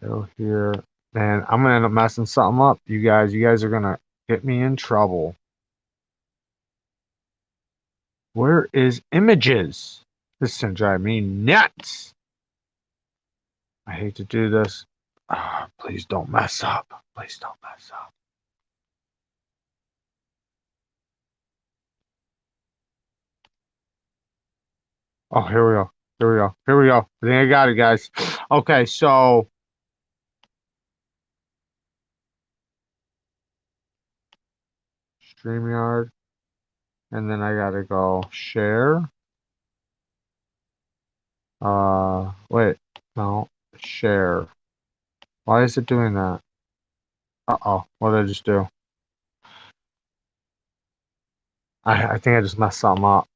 Go here. Man, I'm gonna end up messing something up, you guys. You guys are gonna get me in trouble. Where is images? This is gonna drive me nuts. I hate to do this. Please don't mess up. Please don't mess up. Oh, here we go. Here we go. Here we go. I think I got it, guys. Okay, so StreamYard, and then I gotta go share. Wait, no, share. Why is it doing that? Uh-oh, what did I just do? I think I just messed something up.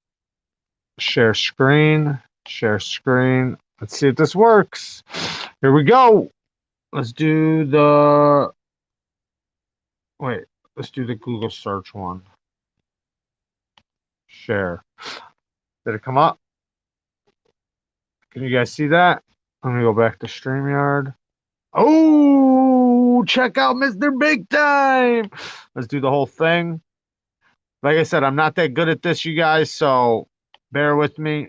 Share screen, share screen. Let's see if this works. Here we go. Let's do the, wait, let's do the Google search one. Share. Did it come up? Can you guys see that? Let me go back to StreamYard. Oh, check out Mr. Big Time. Let's do the whole thing. Like I said, I'm not that good at this, you guys, so bear with me.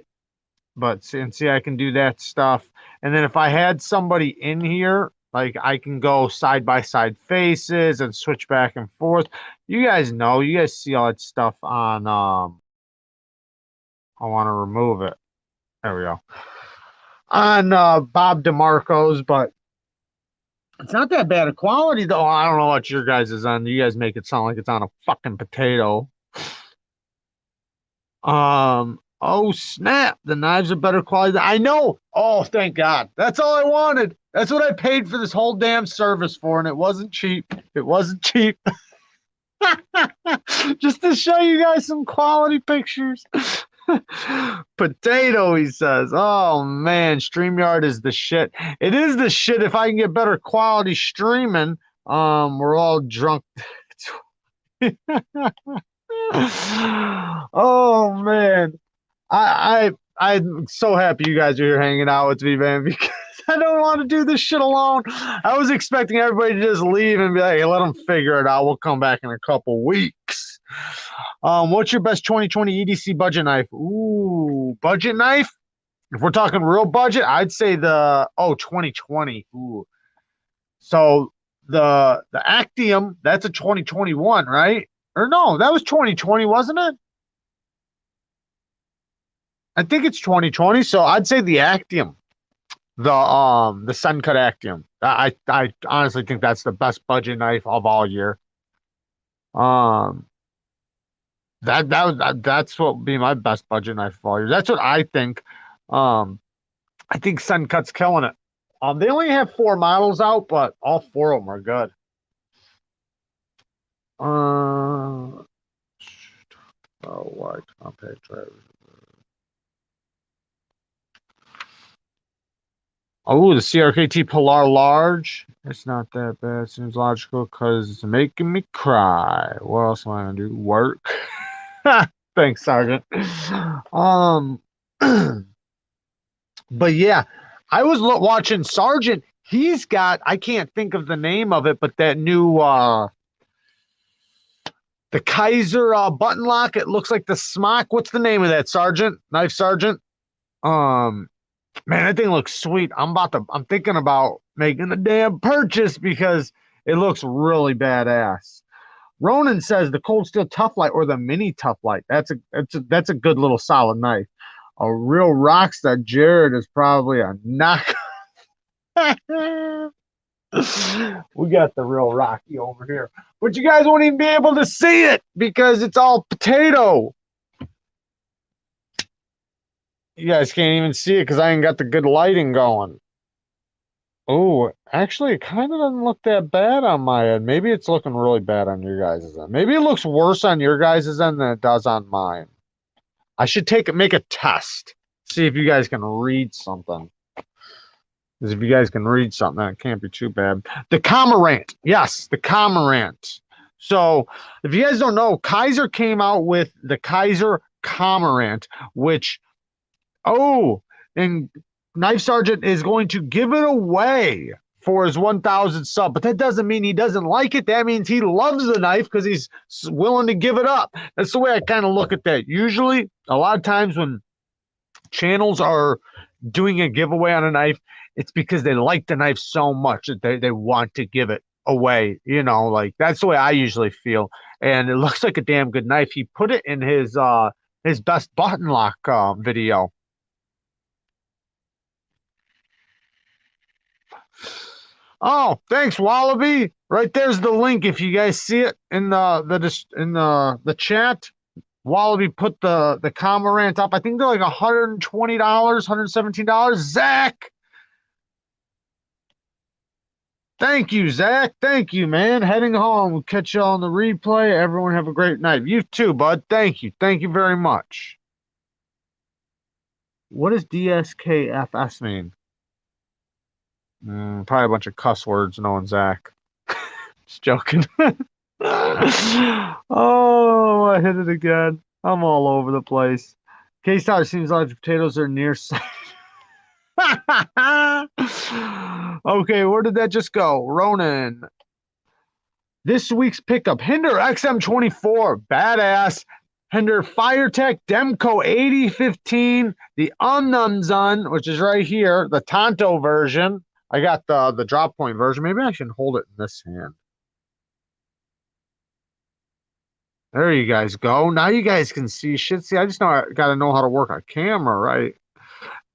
But see, I can do that stuff. And then if I had somebody in here, like I can go side by side faces and switch back and forth. You guys know, you guys see all that stuff on I want to remove it. There we go. On Bob DeMarco's, but it's not that bad of quality though. I don't know what your guys is on. You guys make it sound like it's on a fucking potato. Oh snap! The knives are better quality. I know. Oh, thank God. That's all I wanted. That's what I paid for this whole damn service for, and it wasn't cheap. It wasn't cheap. Just to show you guys some quality pictures. Potato, he says. Oh man, StreamYard is the shit. It is the shit if I can get better quality streaming. We're all drunk. Oh man. I'm so happy you guys are here hanging out with me, man, because I don't want to do this shit alone. I was expecting everybody to just leave and be like, hey, let them figure it out. We'll come back in a couple weeks. What's your best 2020 EDC budget knife? Ooh, budget knife? If we're talking real budget, I'd say the 2020. Ooh. So the Actium, that's a 2021, right? Or no, that was 2020, wasn't it? I think it's 2020, so I'd say the Actium, the Suncut Actium. I honestly think that's the best budget knife of all year. Um, that's what would be my best budget knife of all year. That's what I think. I think Suncut's killing it. They only have 4 models out, but all 4 of them are good. Oh, why compact drivers? Oh, the CRKT Polar Large. It's not that bad. Seems logical because it's making me cry. What else am I gonna do? Work. Thanks, Sergeant. Um, but yeah, I was watching Sergeant. He's got, I can't think of the name of it, but that new the Kaiser button lock. It looks like the smock. What's the name of that, Sergeant? Knife Sergeant? Um, Man, that thing looks sweet. I'm thinking about making a damn purchase because it looks really badass. Ronan says the Cold Steel Tough Light or the Mini Tough Light. That's a good little solid knife. A real rockstar Jared is probably a knock. We got the real Rocky over here, but you guys won't even be able to see it because it's all potato. You guys can't even see it because I ain't got the good lighting going. Oh, actually, it kind of doesn't look that bad on my end. Maybe it's looking really bad on your guys' end. Maybe it looks worse on your guys' end than it does on mine. I should make a test. See if you guys can read something. Because if you guys can read something, that can't be too bad. The Cormorant. Yes, the Cormorant. So, if you guys don't know, Kaiser came out with the Kaiser Cormorant, which, and Knife Sergeant is going to give it away for his 1,000 sub, but that doesn't mean he doesn't like it. That means he loves the knife because he's willing to give it up. That's the way I kind of look at that. Usually, a lot of times when channels are doing a giveaway on a knife, it's because they like the knife so much that they want to give it away. You know, like that's the way I usually feel. And it looks like a damn good knife. He put it in his best button lock video. Oh, thanks, Wallaby. Right there's the link if you guys see it in the chat. Wallaby put the Camarant up. I think they're like $120, $117. Zach, thank you, Zach. Thank you, man. Heading home. We'll catch you on the replay. Everyone have a great night. You too, bud. Thank you. Thank you very much. What does DSKFS mean? Probably a bunch of cuss words knowing Zach. Just joking. Oh, I hit it again. I'm all over the place. K-Star seems like potatoes are near sight. Okay, where did that just go? Ronan. This week's pickup, Hinder XM24, badass. Hinder Firetech Demco 8015, the Unknown, which is right here, the Tonto version. I got the drop point version. Maybe I should hold it in this hand. There you guys go. Now you guys can see shit. See, I just got to know how to work a camera, right?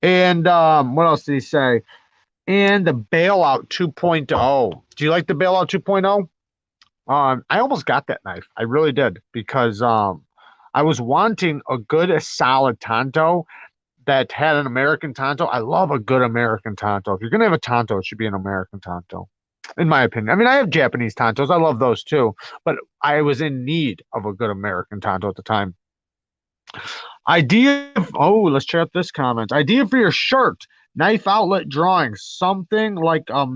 And what else did he say? And the Bailout 2.0. Do you like the Bailout 2.0? I almost got that knife. I really did because I was wanting a good, solid Tonto that had an American Tonto. I love a good American Tonto. If you're gonna have a Tonto, it should be an American Tonto, in my opinion. I mean, I have Japanese Tontos. I love those too, but I was in need of a good American Tonto at the time. Let's check out this comment. Idea for your shirt, knife outlet drawing, something like a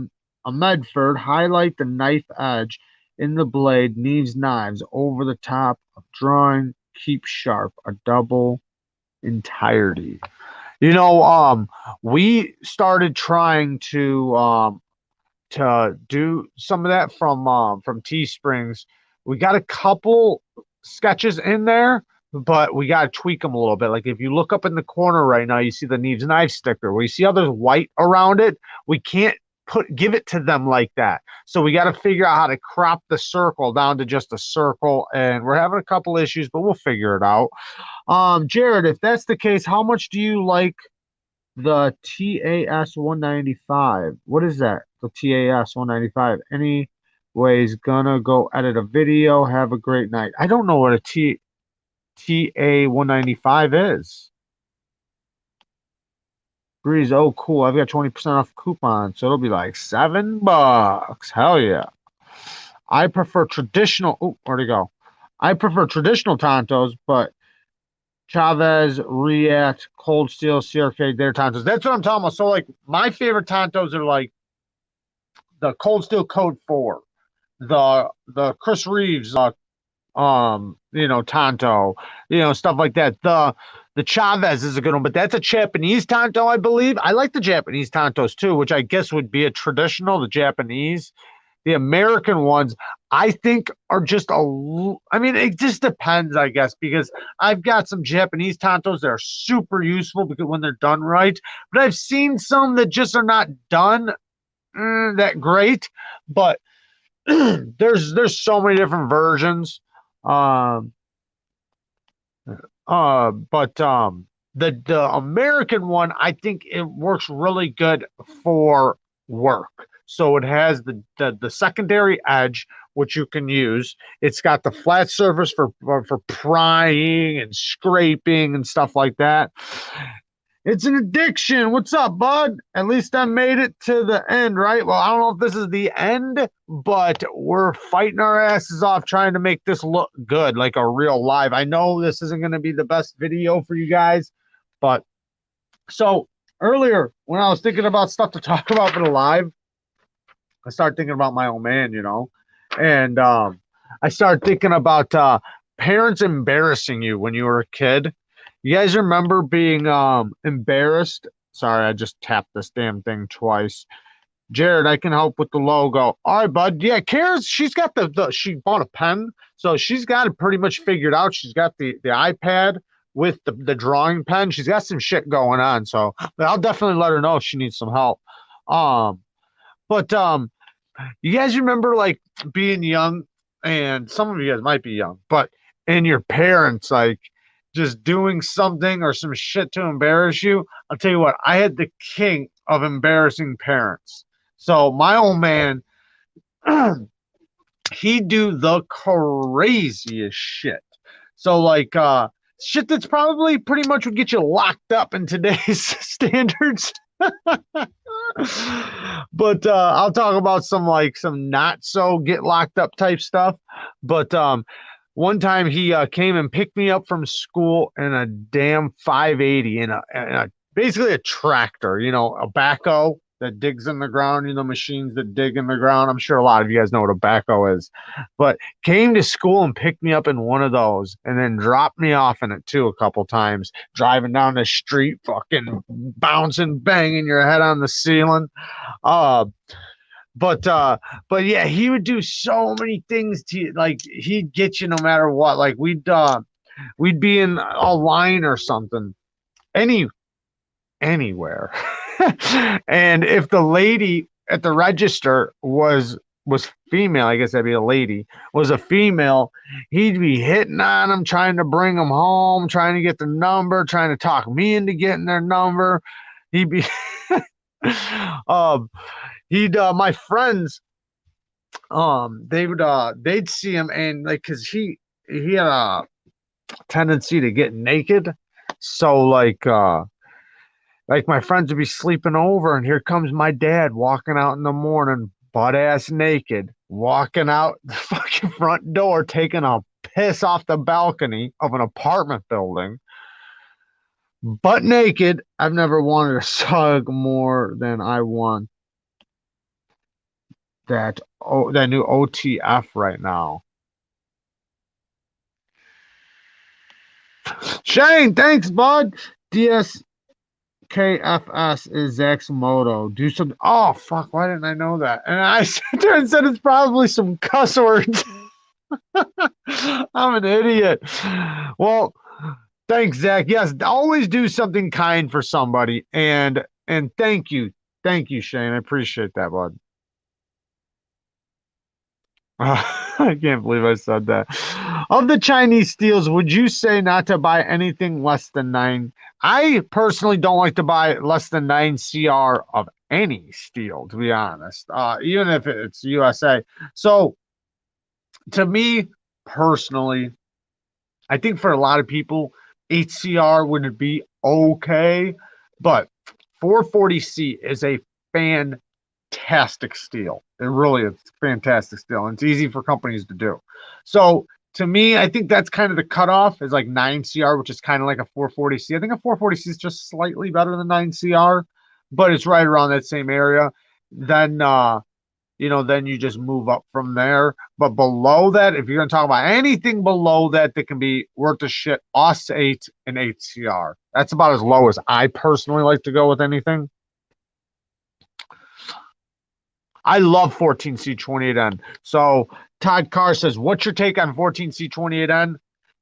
Medford, highlight the knife edge in the blade, Neeves knives over the top of drawing, keep sharp, a double entirety. You know, we started trying to do some of that from Teesprings. We got a couple sketches in there, but we got to tweak them a little bit. Like if you look up in the corner right now, you see the Neeves knife sticker. We see others white around it. We can't give it to them like that. So we got to figure out how to crop the circle down to just a circle. And we're having a couple issues, but we'll figure it out. Jared, if that's the case, how much do you like the TAS 195? What is that? The TAS 195. Anyways, gonna go edit a video. Have a great night. I don't know what a TA 195 is. Breeze, oh cool. I've got 20% off coupon, so it'll be like $7. Hell yeah. I prefer traditional. Oh, where'd it go? I prefer traditional Tontos, but Chavez, React, Cold Steel, CRK, their Tontos. That's what I'm talking about. So, like, my favorite Tontos are like the Cold Steel Code 4, the Chris Reeves, Tonto, stuff like that. The Chavez is a good one, but that's a Japanese Tonto, I believe. I like the Japanese Tontos too, which I guess would be a traditional, the Japanese. The American ones, I think, are just I mean, it just depends, I guess, because I've got some Japanese Tontos that are super useful because when they're done right, but I've seen some that just are not done that great. But there's so many different versions. But the American one, I think it works really good for work. So it has the secondary edge, which you can use. It's got the flat surface for prying and scraping and stuff like that. It's an addiction. What's up, bud? At least I made it to the end, right? Well, I don't know if this is the end, but we're fighting our asses off trying to make this look good, like a real live. I know this isn't going to be the best video for you guys, but so earlier when I was thinking about stuff to talk about for the live, I started thinking about my old man, and I started thinking about parents embarrassing you when you were a kid. You guys remember being embarrassed? Sorry, I just tapped this damn thing twice. Jared, I can help with the logo. All right, bud. Yeah, Kara's she's got she bought a pen, so she's got it pretty much figured out. She's got the iPad with the drawing pen. She's got some shit going on. So but I'll definitely let her know if she needs some help. Um, but you guys remember like being young, and some of you guys might be young, but and your parents like just doing something or some shit to embarrass you. I'll tell you what, I had the king of embarrassing parents. So my old man, he'd do the craziest shit. So like shit that's probably pretty much would get you locked up in today's standards. But I'll talk about some like some not so get locked up type stuff. But one time he came and picked me up from school in a damn 580 in a basically a tractor, a backhoe that digs in the ground, machines that dig in the ground. I'm sure a lot of you guys know what a backhoe is, but came to school and picked me up in one of those and then dropped me off in it too a couple times, driving down the street, fucking bouncing, banging your head on the ceiling. Uh, but yeah, he would do so many things to you. Like he'd get you no matter what. Like we'd be in a line or something, anywhere. And if the lady at the register was female, I guess that'd be a lady, was a female, he'd be hitting on them, trying to bring them home, trying to get the number, trying to talk me into getting their number. He'd be um he'd my friends they'd see him and like because he had a tendency to get naked. So like my friends would be sleeping over, and here comes my dad walking out in the morning, butt ass naked, walking out the fucking front door, taking a piss off the balcony of an apartment building, butt naked. I've never wanted a hug more than I want that new OTF right now. Shane, thanks, bud. DSKFS is Zach's motto. Do some. Oh fuck! Why didn't I know that? And I sat there and said it's probably some cuss words. I'm an idiot. Well, thanks, Zach. Yes, always do something kind for somebody, and thank you, Shane. I appreciate that, bud. I can't believe I said that. Of the Chinese steels, would you say not to buy anything less than nine? I personally don't like to buy less than 9 CR of any steel, to be honest, even if it's USA. So, to me personally, I think for a lot of people, 8 CR would be okay, but 440C is a fantastic steel. It really is fantastic steel, and it's easy for companies to do. So to me, I think that's kind of the cutoff is like 9 CR, which is kind of like a 440C. I think a 440C is just slightly better than 9 CR, but it's right around that same area. Then then you just move up from there. But below that, if you're gonna talk about anything below that that can be worth a shit, OS 8 and 8 CR. That's about as low as I personally like to go with anything. I love 14C28N. So Todd Carr says, what's your take on 14C28N?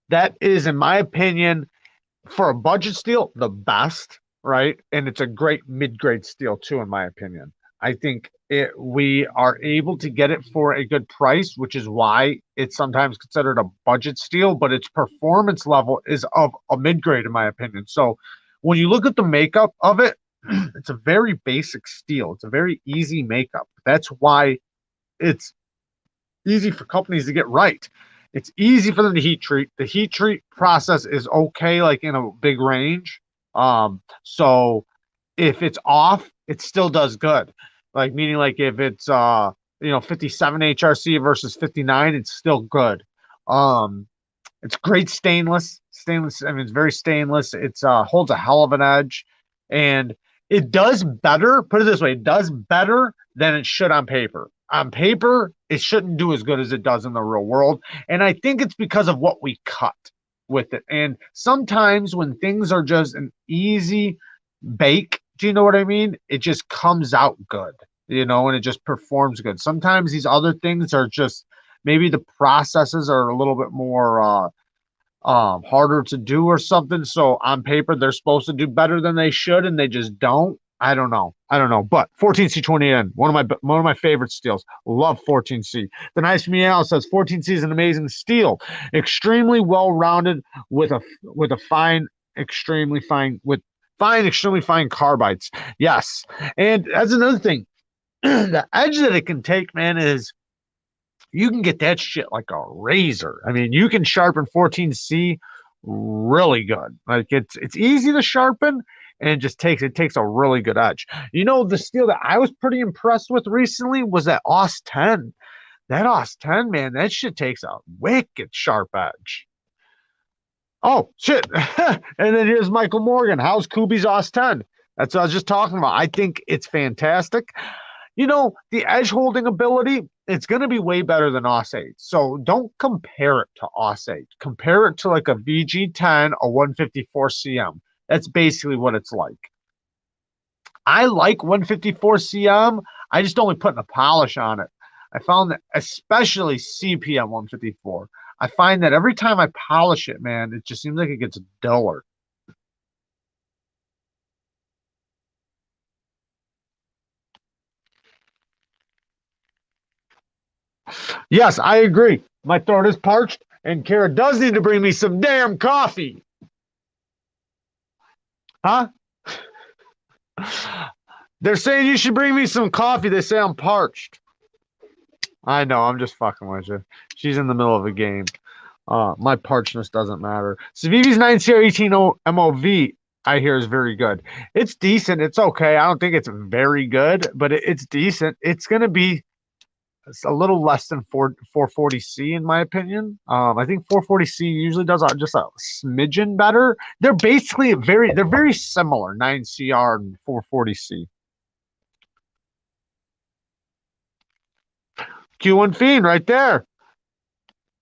That is, in my opinion, for a budget steel, the best, right? And it's a great mid-grade steel too, in my opinion. I think we are able to get it for a good price, which is why it's sometimes considered a budget steel, but its performance level is of a mid-grade, in my opinion. So when you look at the makeup of it, it's a very basic steel. It's a very easy makeup. That's why it's easy for companies to get right. It's easy for them to heat treat. The heat treat process is okay, like in a big range. So if it's off, it still does good. Like meaning like if it's 57 HRC versus 59, it's still good. It's great stainless. Stainless, I mean it's very stainless. It's holds a hell of an edge. And it does better, put it this way, it does better than it should on paper. On paper, it shouldn't do as good as it does in the real world. And I think it's because of what we cut with it. And sometimes when things are just an easy bake, do you know what I mean? It just comes out good. and it just performs good. Sometimes these other things are just maybe the processes are a little bit more harder to do or something. So on paper, they're supposed to do better than they should, and they just don't. I don't know. I don't know. But 14C20N, one of my favorite steels. Love 14C. The Nice Meow says 14C is an amazing steel, extremely well rounded with a fine, extremely fine with fine, extremely fine carbides. Yes, and that's another thing. The edge that it can take, man, is you can get that shit like a razor. I mean, you can sharpen 14C really good. Like it's easy to sharpen and it takes a really good edge. The steel that I was pretty impressed with recently was that OS 10. That OS 10, man, that shit takes a wicked sharp edge. Oh shit. And then here's Michael Morgan. How's Kubi's OS 10? That's what I was just talking about. I think it's fantastic. The edge holding ability, it's going to be way better than OS 8. So don't compare it to OS 8. Compare it to like a VG10, a 154 CM. That's basically what it's like. I like 154 CM. I just only putting a polish on it. I found that, especially CPM 154, I find that every time I polish it, man, it just seems like it gets duller. Yes, I agree. My throat is parched, and Kara does need to bring me some damn coffee. Huh? They're saying you should bring me some coffee. They say I'm parched. I know, I'm just fucking with you. She's in the middle of a game. My parchness doesn't matter. Civivi's 9CR18 MOV, I hear, is very good. It's decent. It's okay. I don't think it's very good, but it's decent. It's going to be a little less than 440C in my opinion. I think 440C usually does just a smidgen better. They're very similar, 9CR and 440C. Q1 Fiend right there.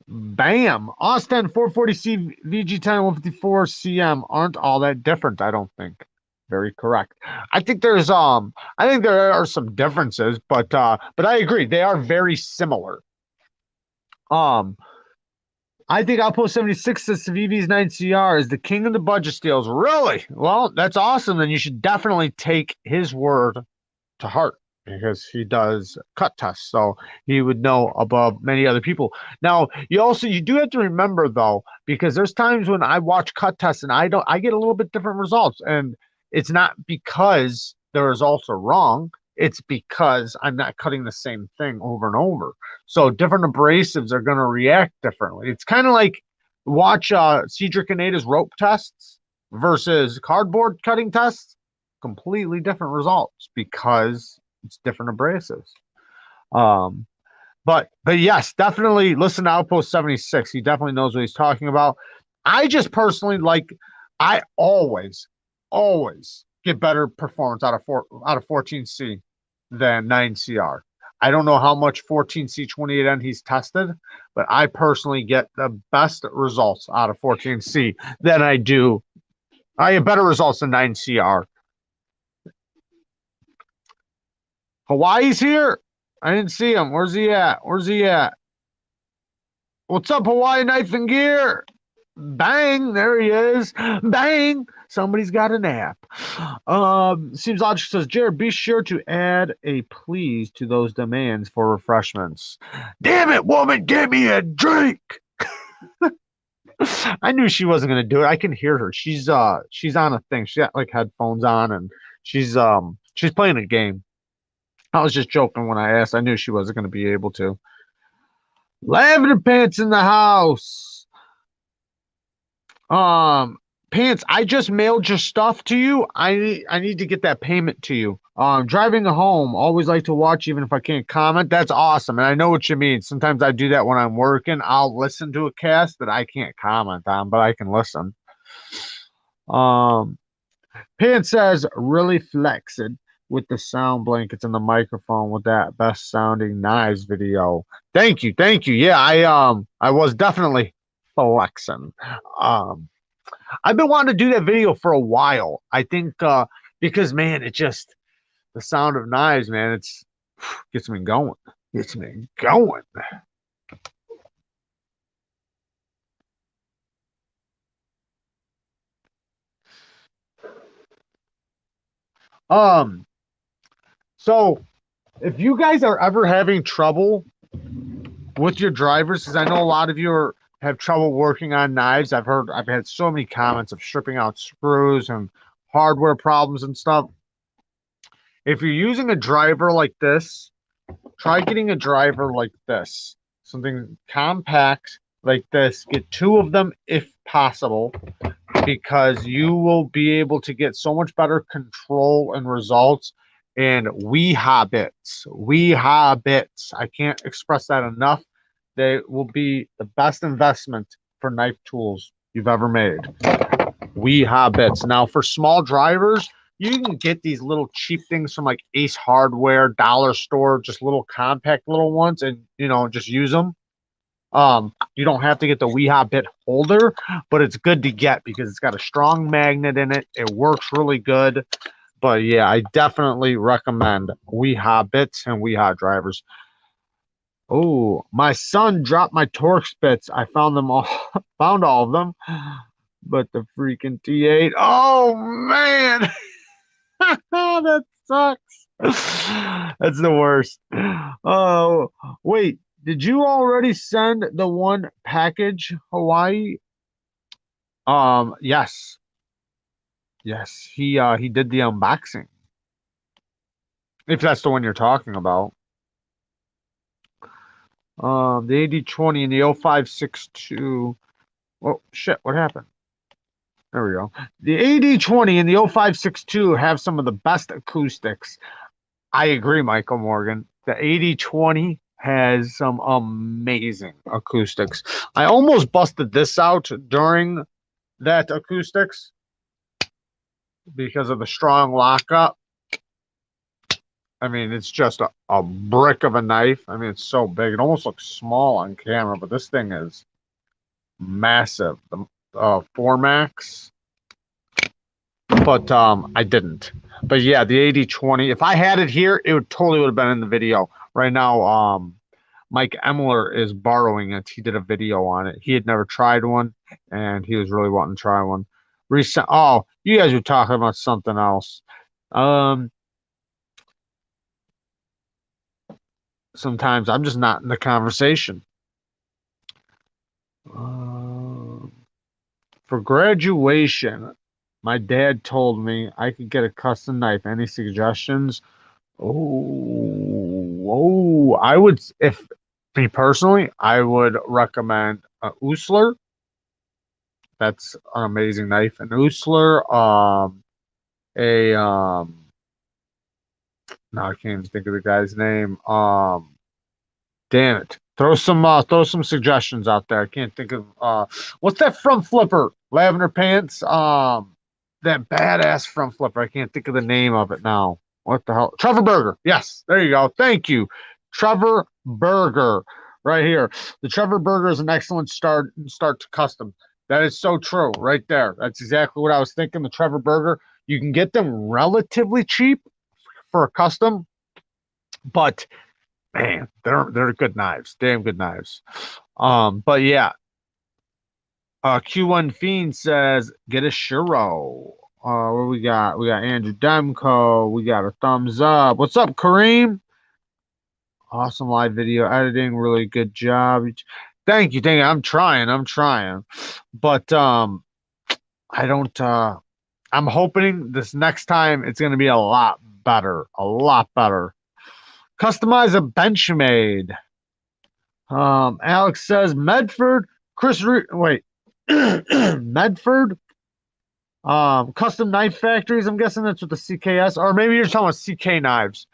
Bam. Austin 440C VG10 154 CM aren't all that different, I don't think. Very correct. I think there are some differences, but I agree. They are very similar. Um I think Outpost 76 says Civivi's 9CR is the king of the budget steals. Really? Well, that's awesome. Then you should definitely take his word to heart because he does cut tests, so he would know above many other people. Now, you do have to remember though, because there's times when I watch cut tests and I get a little bit different results, and it's not because the results are wrong. It's because I'm not cutting the same thing over and over. So different abrasives are going to react differently. It's kind of like watch Cedric Aneta's rope tests versus cardboard cutting tests. Completely different results because it's different abrasives. Um, but yes, definitely listen to Outpost 76. He definitely knows what he's talking about. I just personally I always get better performance out of 14C than 9CR. I don't know how much 14C28N he's tested, but I personally get the best results out of 14C than I do. I have better results than 9CR. Hawaii's here. I didn't see him. Where's he at? What's up, Hawaii Knife and Gear? Bang, there he is. Bang, somebody's got a nap. Seems logical. Says Jared, be sure to add a please to those demands for refreshments. Damn it, woman, give me a drink. I knew she wasn't gonna do it. I can hear her. She's on a thing. She got like headphones on and she's playing a game. I was just joking when I asked. I knew she wasn't going to be able to. Lavender Pants in the house. Pants, I just mailed your stuff to you. I need to get that payment to you. Driving home, always like to watch even if I can't comment. That's awesome. And I know what you mean. Sometimes I do that when I'm working. I'll listen to a cast that I can't comment on, but I can listen. Pants says, really flexed with the sound blankets and the microphone with that best sounding Knives video. Thank you. Yeah, I was definitely flexing. I've been wanting to do that video for a while. I think because man, it just the sound of Knives, man, Gets me going. Gets me going. Um, so if you guys are ever having trouble with your drivers, because I know a lot of you have trouble working on knives. I've had so many comments of stripping out screws and hardware problems and stuff. If you're using a driver like this, try getting a driver like this, something compact like this. Get two of them if possible, because you will be able to get so much better control and results. And we habits, I can't express that enough. They will be the best investment for knife tools you've ever made. We habits. Now, for small drivers, you can get these little cheap things from like Ace Hardware, Dollar Store, just little compact little ones, and just use them. You don't have to get the Weehaw bit holder, but it's good to get because it's got a strong magnet in it. It works really good. But yeah, I definitely recommend Weehaw bits and Weehaw drivers. Oh, my son dropped my Torx bits. I found them all, found all of them, but the freaking T8. Oh man, that sucks. That's the worst. Oh, wait. Did you already send the one package, Hawaii? Yes. Yes, he did the unboxing. If that's the one you're talking about. The AD20 and the 0562. Oh shit, what happened? There we go. The AD20 and the 0562 have some of the best acoustics. I agree, Michael Morgan. The 8020 has some amazing acoustics. I almost busted this out during that acoustics because of the strong lockup. I mean, it's just a brick of a knife. I mean, it's so big. It almost looks small on camera, but this thing is massive. The Formax, but I didn't. But yeah, the 8020. If I had it here, it would have been in the video. Right now, Mike Emler is borrowing it. He did a video on it. He had never tried one, and he was really wanting to try one. Recent. Oh, you guys were talking about something else. Sometimes I'm just not in the conversation. For graduation, my dad told me I could get a custom knife. Any suggestions? Oh, I would, if me personally, I would recommend a Usler. That's an amazing knife. An Usler, a no, I can't even think of the guy's name. Damn it. Throw some suggestions out there. I can't think of what's that front flipper? Lavender pants. That badass front flipper. I can't think of the name of it now. What the hell? Trevor Berger. Yes, there you go. Thank you. Trevor Berger. Right here. The Trevor Berger is an excellent start to custom. That is so true. Right there. That's exactly what I was thinking. The Trevor Berger. You can get them relatively cheap for a custom, but man, they're good knives, damn good knives. But yeah, Q1 Fiend says get a Shiro. What we got? We got Andrew Demko. We got a thumbs up. What's up, Kareem? Awesome live video editing, really good job. Thank you, thank you. I'm trying. But I don't. I'm hoping this next time it's gonna be a lot better, a lot better. Customize a Benchmade. Alex says Medford. Wait, Medford. Custom Knife Factories. I'm guessing that's with the CKS, or maybe you're talking about CK Knives.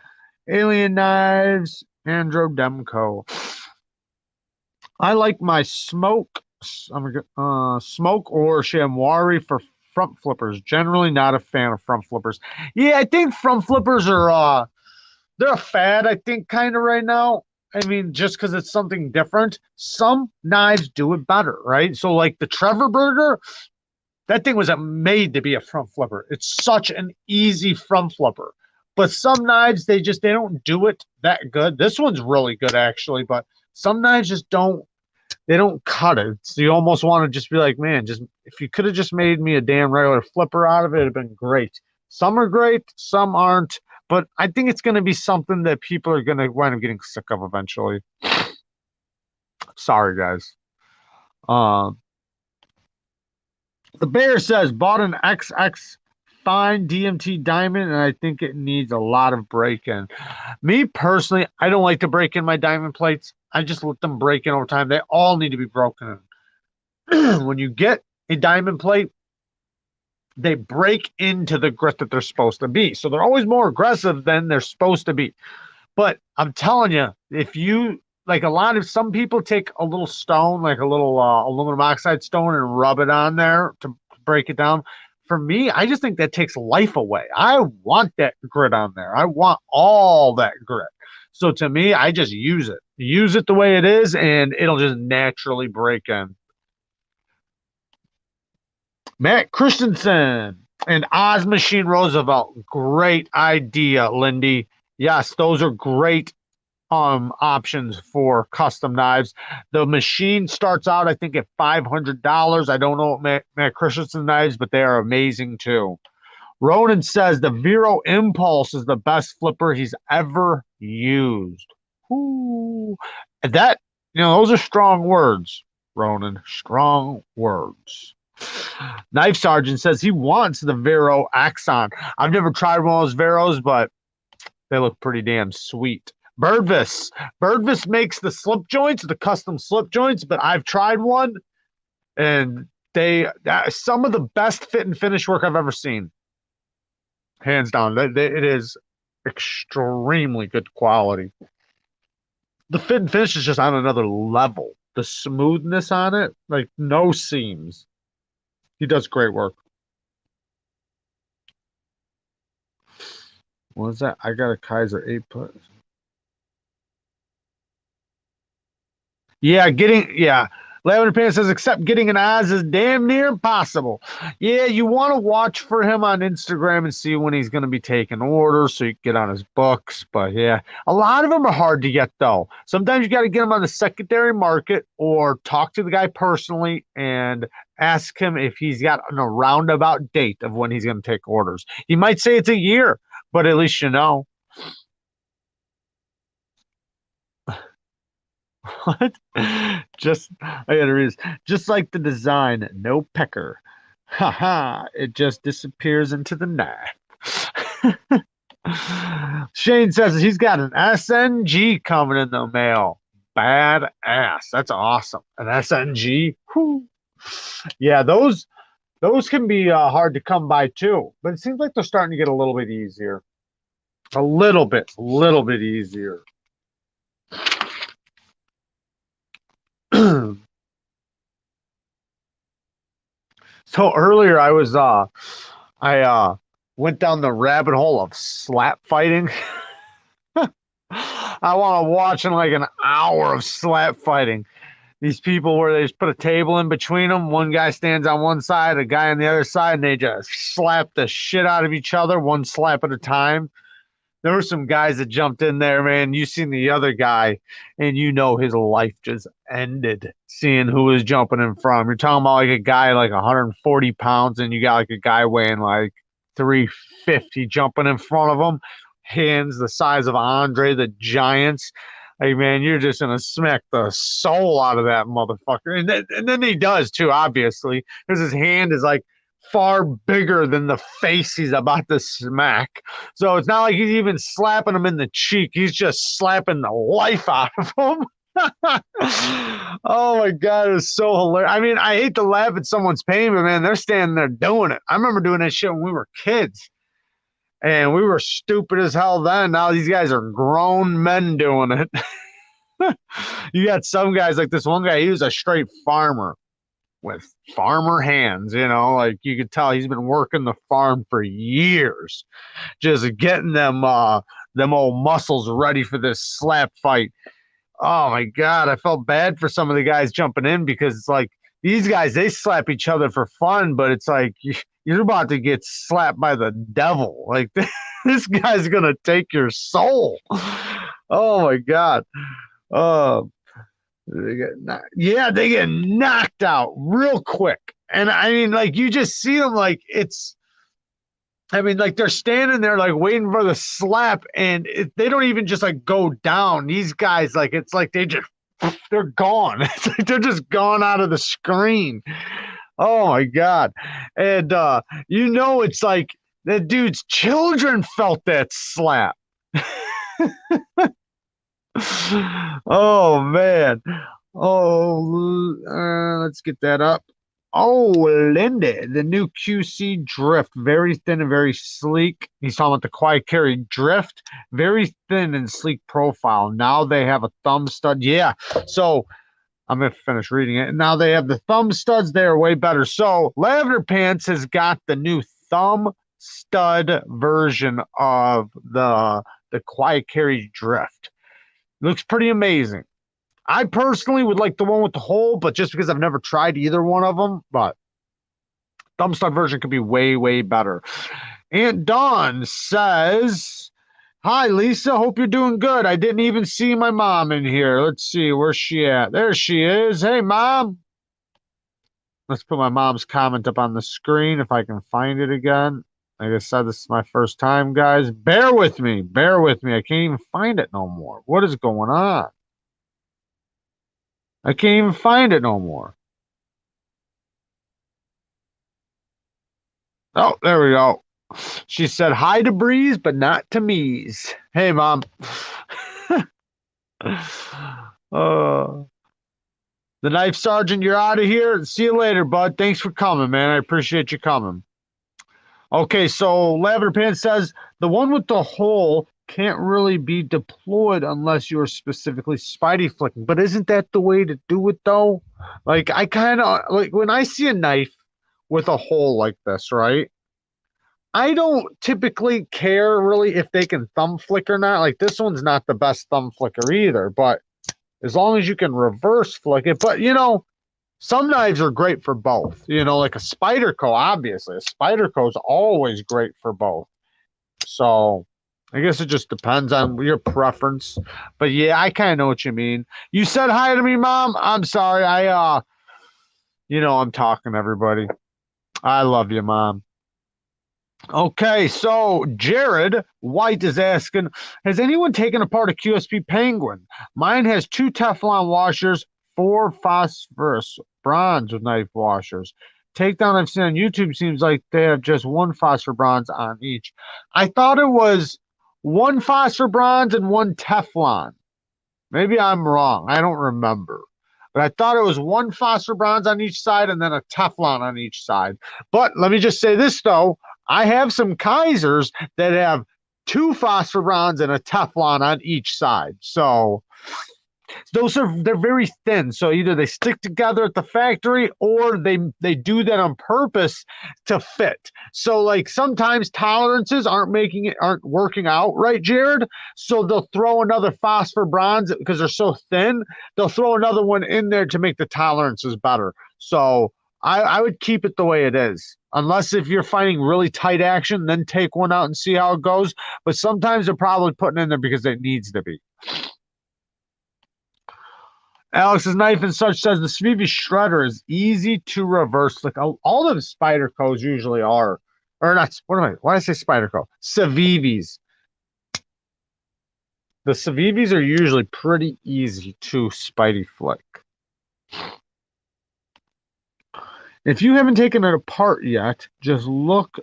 Alien Knives. Andro Demko. I like my smoke. Smoke or Shamwari for front flippers. Generally, not a fan of front flippers. Yeah, I think front flippers are they're a fad, I think, kind of right now. I mean, just because it's something different. Some knives do it better, right? So, like the Trevor Burger, that thing was made to be a front flipper. It's such an easy front flipper. But some knives they don't do it that good. This one's really good actually, but some knives just don't cut it. So you almost want to just be like, man, just if you could have just made me a damn regular flipper out of it, it'd have been great. Some are great, some aren't, but I think it's going to be something that people are going to wind up getting sick of eventually. Sorry, guys. Um, the bear says bought an XX fine DMT diamond, and I think it needs a lot of break-in. Me personally, I don't like to break in my diamond plates. I just let them break in over time. They all need to be broken in. When you get a diamond plate, they break into the grit that they're supposed to be. So they're always more aggressive than they're supposed to be. But I'm telling you, if you like some people take a little stone, like a little aluminum oxide stone, and rub it on there to break it down. For me, I just think that takes life away. I want that grit on there. I want all that grit. So to me, I just use it the way it is, and it'll just naturally break in. Matt Christensen and Oz Machine Roosevelt. Great idea, Lindy. Yes, those are great options for custom knives. The machine starts out, I think, at $500. I don't know what Matt Christensen knives, but they are amazing too. Ronan says the Vero Impulse is the best flipper he's ever used. Ooh. That, those are strong words, Ronan. Strong words. Knife Sergeant says he wants the Vero Axon. I've never tried one of those Veros, but they look pretty damn sweet. Birdvis makes the slip joints, the custom slip joints, but I've tried one, and some of the best fit and finish work I've ever seen. Hands down, it is extremely good quality. The fit and finish is just on another level. The smoothness on it, like no seams. He does great work. What is that? I got a Kaiser 8-put. Yeah. Lavender Pan says, except getting an Oz is damn near impossible. Yeah, you want to watch for him on Instagram and see when he's going to be taking orders so you can get on his books. But yeah, a lot of them are hard to get though. Sometimes you got to get them on the secondary market or talk to the guy personally and ask him if he's got a roundabout date of when he's going to take orders. He might say it's a year, but at least you know. What? Just I gotta read this. Just like the design, no pecker. Ha ha! It just disappears into the knife. Shane says he's got an SNG coming in the mail. Badass. That's awesome. An SNG. Whew. Yeah, those can be hard to come by too. But it seems like they're starting to get a little bit easier. A little bit easier. So earlier I went down the rabbit hole of slap fighting. I want to watch in like an hour of slap fighting. These people where they just put a table in between them. One guy stands on one side, a guy on the other side, and they just slap the shit out of each other, one slap at a time. There were some guys that jumped in there, man. You seen the other guy, and you know his life just ended seeing who was jumping in front of him. You're talking about like a guy like 140 pounds, and you got like a guy weighing like 350 jumping in front of him. Hands the size of Andre the Giant's. Hey, man, you're just going to smack the soul out of that motherfucker. And then he does, too, obviously, because his hand is like far bigger than the face he's about to smack. So it's not like he's even slapping him in the cheek. He's just slapping the life out of him. Oh my God, it was so hilarious. I mean, I hate to laugh at someone's pain, but man, they're standing there doing it. I remember doing that shit when we were kids. And we were stupid as hell then. Now these guys are grown men doing it. You got some guys like this one guy, he was a straight farmer with farmer hands, like you could tell he's been working the farm for years, just getting them old muscles ready for this slap fight. Oh my God, I felt bad for some of the guys jumping in because it's like these guys, they slap each other for fun, but it's like you're about to get slapped by the devil. Like This guy's gonna take your soul. Oh my god. Uh, they get knocked out real quick. And I mean, like you just see them like it's. I mean, like they're standing there like waiting for the slap, and they don't even just like go down. These guys, like it's like they're gone. It's like they're just gone out of the screen. Oh my god. And it's like that dude's children felt that slap. Oh man. Oh, let's get that up. Oh, Linda, the new QC Drift, very thin and very sleek. He's talking about the Quiet Carry Drift, very thin and sleek profile. Now they have a thumb stud. Yeah, so I'm gonna finish reading it. And now they have the thumb studs. They are way better. So Lavender Pants has got the new thumb stud version of the Quiet Carry Drift. Looks pretty amazing. I personally would like the one with the hole, but just because I've never tried either one of them, but thumb stud version could be way, way better. Aunt Dawn says, "Hi, Lisa. Hope you're doing good. I didn't even see my mom in here. Let's see. Where's she at? There she is. Hey, Mom." Let's put my mom's comment up on the screen if I can find it again. Like I said, this is my first time, guys. Bear with me. Bear with me. I can't even find it no more. What is going on? I can't even find it no more. Oh, there we go. She said hi to Breeze, but not to me's. Hey, Mom. The Knife Sergeant, you're out of here. See you later, bud. Thanks for coming, man. I appreciate you coming. Okay, so Lavender Pants says the one with the hole can't really be deployed unless you're specifically Spidey flicking. But isn't that the way to do it, though? Like, I kind of like when I see a knife with a hole like this, right? I don't typically care really if they can thumb flick or not. Like, this one's not the best thumb flicker either, but as long as you can reverse flick it. But, some knives are great for both. Like a Spyderco, obviously. A Spyderco is always great for both. So I guess it just depends on your preference. But yeah, I kind of know what you mean. You said hi to me, Mom. I'm sorry. I'm talking to everybody. I love you, Mom. Okay, so Jared White is asking, has anyone taken apart a QSP Penguin? Mine has 2 Teflon washers, 4 phosphorus bronze with knife washers. Takedown I've seen on YouTube seems like they have just 1 phosphor bronze on each. I thought it was 1 phosphor bronze and 1 Teflon. Maybe I'm wrong. I don't remember. But I thought it was 1 phosphor bronze on each side and then a Teflon on each side. But let me just say this, though. I have some Kaisers that have 2 phosphor bronze and a Teflon on each side. So they're very thin. So either they stick together at the factory or they do that on purpose to fit. So like sometimes tolerances aren't working out right, Jared. So they'll throw another phosphor bronze because they're so thin. They'll throw another one in there to make the tolerances better. So I would keep it the way it is. Unless if you're finding really tight action, then take one out and see how it goes. But sometimes they're probably putting in there because it needs to be. Alex's Knife and Such says the Svivi Shredder is easy to reverse. Like all of the Spydercos usually are. Or not, why did I say Spyderco? Civivis. The Civivis are usually pretty easy to Spidey flick. If you haven't taken it apart yet, just look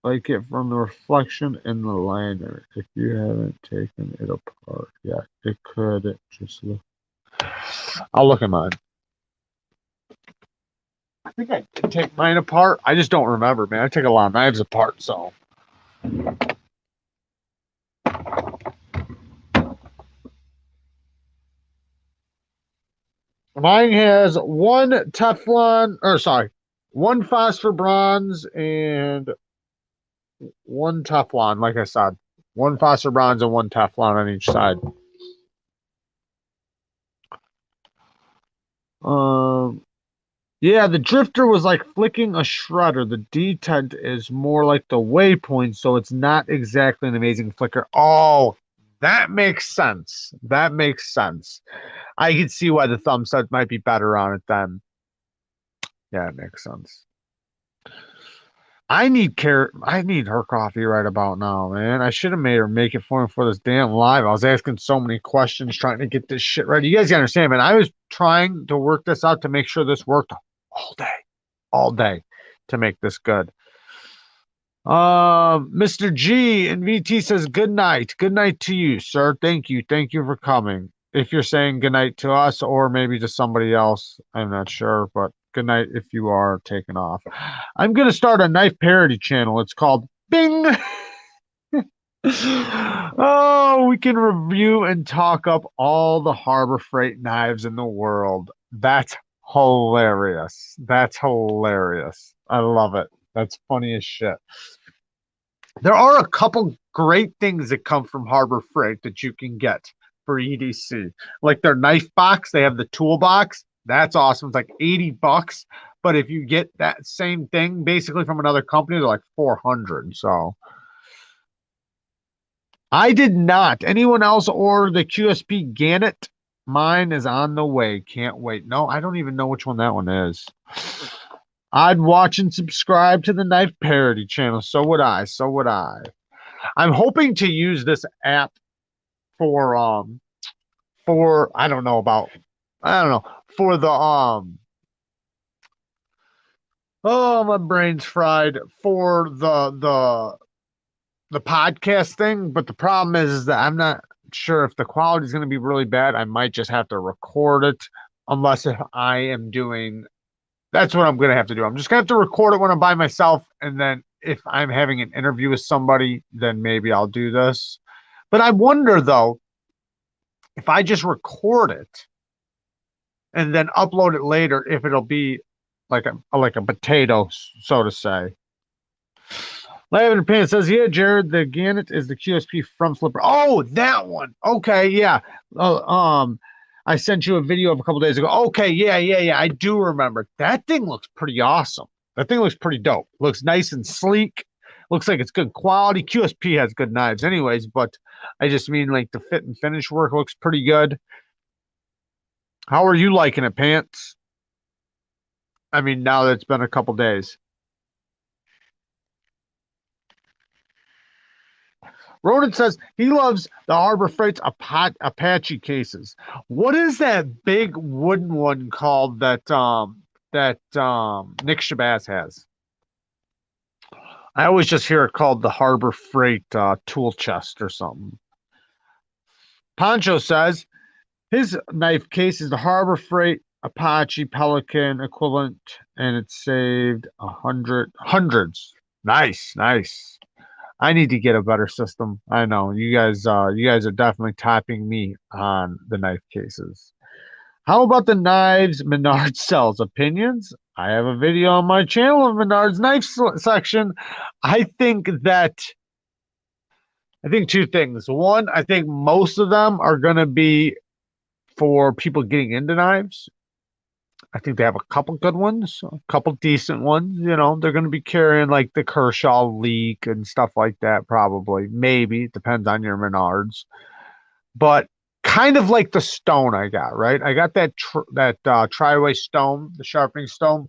like it from the reflection in the liner. If you haven't taken it apart yet, it could just look. I'll look at mine. I think I did take mine apart. I just don't remember, man. I take a lot of knives apart, so. Mine has 1 Teflon, 1 phosphor bronze and 1 Teflon, like I said. 1 phosphor bronze and 1 Teflon on each side. Yeah, the drifter was like flicking a shredder. The detent is more like the waypoint, so it's not exactly an amazing flicker. Oh, that makes sense. That makes sense. I can see why the thumb set might be better on it then. Yeah, it makes sense. I need her coffee right about now, man. I should have made her make it for me for this damn live. I was asking so many questions trying to get this shit ready. You guys gotta understand, man. I was trying to work this out to make sure this worked all day, all day to make this good. Mr. G in VT says good night. Good night to you, sir. Thank you. Thank you for coming. If you're saying good night to us or maybe to somebody else, I'm not sure, but good night if you are taking off. I'm gonna start a knife parody channel. It's called Bing. Oh, we can review and talk up all the Harbor Freight knives in the world. That's hilarious. That's hilarious. I love it. That's funny as shit. There are a couple great things that come from Harbor Freight that you can get for EDC. Like their knife box, they have the toolbox. That's awesome. It's like $80. But if you get that same thing basically from another company, they're like 400. So I did not. Anyone else order the QSP Gannett? Mine is on the way. Can't wait. No, I don't even know which one that one is. I'd watch and subscribe to the Knife Parody channel. So would I. So would I. I'm hoping to use this app for I don't know about I don't know for the oh my brain's fried for the podcast thing, but the problem is that I'm not sure if the quality is going to be really bad. I might just have to record it unless if I am doing that's what I'm going to have to do. I'm just going to have to record it when I'm by myself, and then if I'm having an interview with somebody, then maybe I'll do this. But I wonder though, if I just record it and then upload it later, if it'll be like a potato, so to say. Lavender Pan says, "Yeah, Jared, the Gannett is the QSP front flipper. Oh, that one. Okay, yeah. Oh, I sent you a video of a couple days ago. Okay, yeah. I do remember. That thing looks pretty awesome. That thing looks pretty dope. Looks nice and sleek. Looks like it's good quality. QSP has good knives, anyways, but I just mean like the fit and finish work looks pretty good. How are you liking it, Pants? I mean, now that it's been a couple days. Ronan says he loves the Harbor Freight's Apache cases. What is that big wooden one called that Nick Shabazz has? I always just hear it called the Harbor Freight tool chest or something. Poncho says his knife case is the Harbor Freight Apache Pelican equivalent, and it saved hundreds. Nice. I need to get a better system. I know you guys are definitely topping me on the knife cases. How about the knives Menard sells? Opinions? I have a video on my channel of Menard's knife section. I think that I think two things. One, I think most of them are going to be for people getting into knives. I think they have a couple good ones, a couple decent ones. You know, they're going to be carrying like the Kershaw leak and stuff like that, probably. Maybe. Depends on your Menards. But kind of like the stone I got, right? I got that Triway stone, the sharpening stone,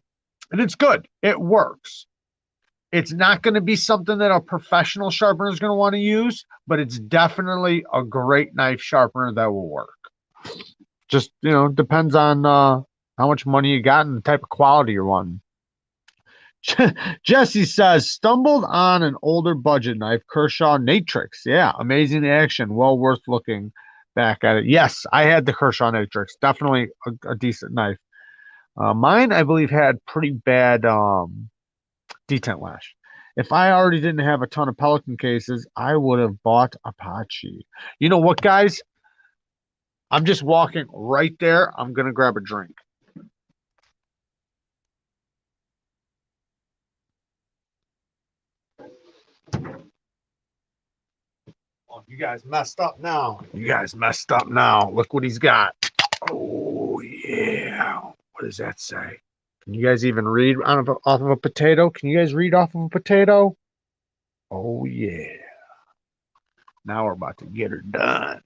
and it's good. It works. It's not going to be something that a professional sharpener is going to want to use, but it's definitely a great knife sharpener that will work. Just, you know, depends on how much money you got and the type of quality you're wanting. Jesse says, stumbled on an older budget knife, Kershaw Natrix. Yeah, amazing action. Well worth looking back at it. Yes, I had the Kershaw Natrix. Definitely a decent knife. Mine, I believe, had pretty bad detent lash. If I already didn't have a ton of Pelican cases, I would have bought Apache. You know what, guys? I'm just walking right there. I'm going to grab a drink. Oh, you guys messed up now. You guys messed up now. Look what he's got. Oh, yeah. What does that say? Can you guys even read off of a potato? Can you guys read off of a potato? Oh, yeah. Now we're about to get her done.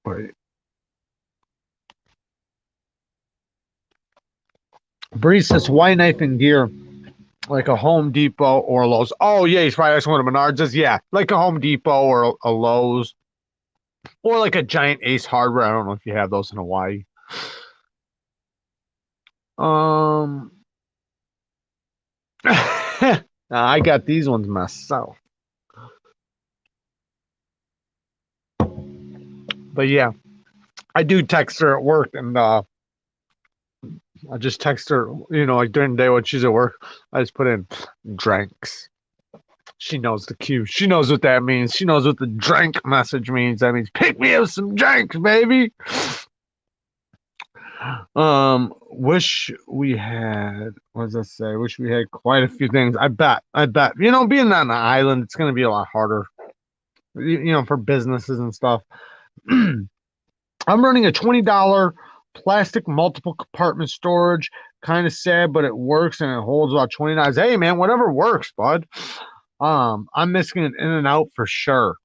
Wait. Bree says, why knife and gear? Like a Home Depot or a Lowe's. Oh, yeah, he's probably asking what a Menards is. Yeah, like a Home Depot or a Lowe's. Or like a giant Ace Hardware. I don't know if you have those in Hawaii. Um, I got these ones myself. But yeah, I do text her at work, and I just text her, like during the day when she's at work. I just put in drinks. She knows the cue. She knows what that means. She knows what the drink message means. That means pick me up some drinks, baby. Wish we had, what does that say? Wish we had quite a few things. I bet. Being on an island, it's gonna be a lot harder. For businesses and stuff. I'm running a $20 plastic multiple compartment storage. Kind of sad, but it works and it holds about 29. Hey man, whatever works, bud. I'm missing an in and out for sure.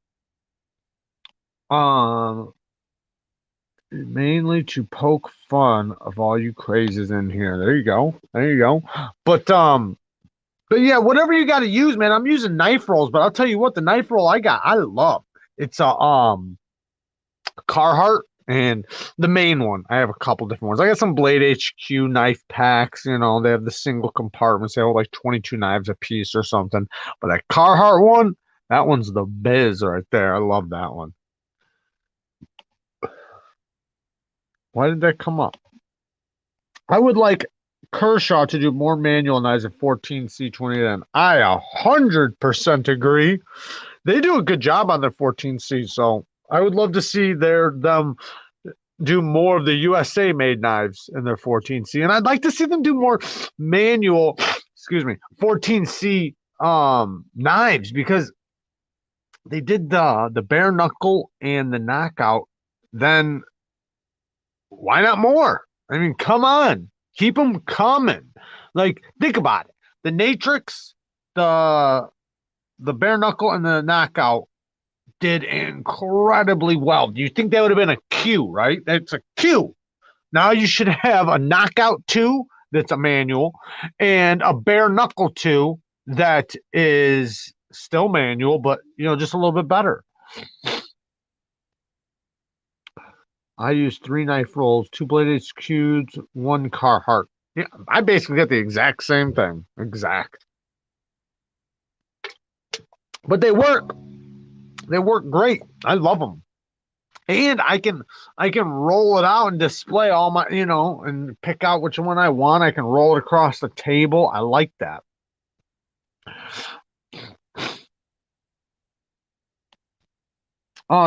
Um, Mainly to poke fun of all you crazes in here. There you go. But yeah, whatever you got to use, man. I'm using knife rolls, but I'll tell you what, the knife roll I love. It's a Carhartt, and the main one. I have a couple different ones. I got some Blade HQ knife packs. They have the single compartments. They hold like 22 knives a piece or something. But that Carhartt one, that one's the biz right there. I love that one. Why did that come up? I would like Kershaw to do more manual knives at 14C20. I 100% agree. They do a good job on their 14C, so I would love to see them do more of the USA made knives in their 14C, and I'd like to see them do more manual, 14C knives, because they did the bare knuckle and the knockout. Then why not more? I mean, come on, keep them coming. Like, think about it: the Natrix, the bare knuckle, and the knockout did incredibly well. Do you think that would have been a Q, right? That's a Q. Now you should have a knockout 2 that's a manual and a bare knuckle 2 that is still manual, but just a little bit better. I use 3 knife rolls, 2 bladed HQs, 1 Carhartt. Yeah, I basically get the exact same thing. Exact. But they work. They work great. I love them. And I can roll it out and display all my, and pick out which one I want. I can roll it across the table. I like that.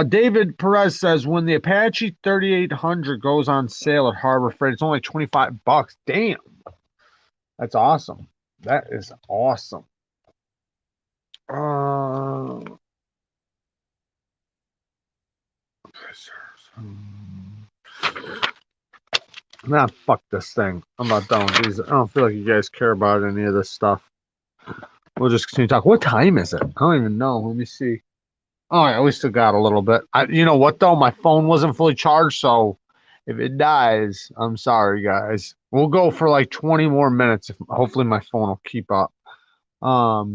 David Perez says, when the Apache 3800 goes on sale at Harbor Freight, it's only $25. Damn. That's awesome. That is awesome. Fuck this thing. I'm not done with these. I don't feel like you guys care about any of this stuff. We'll just continue to talk. What time is it? I don't even know. Let me see. Oh, yeah, we still got a little bit. You know what, though? My phone wasn't fully charged, so if it dies, I'm sorry, guys. We'll go for like 20 more minutes. Hopefully my phone will keep up.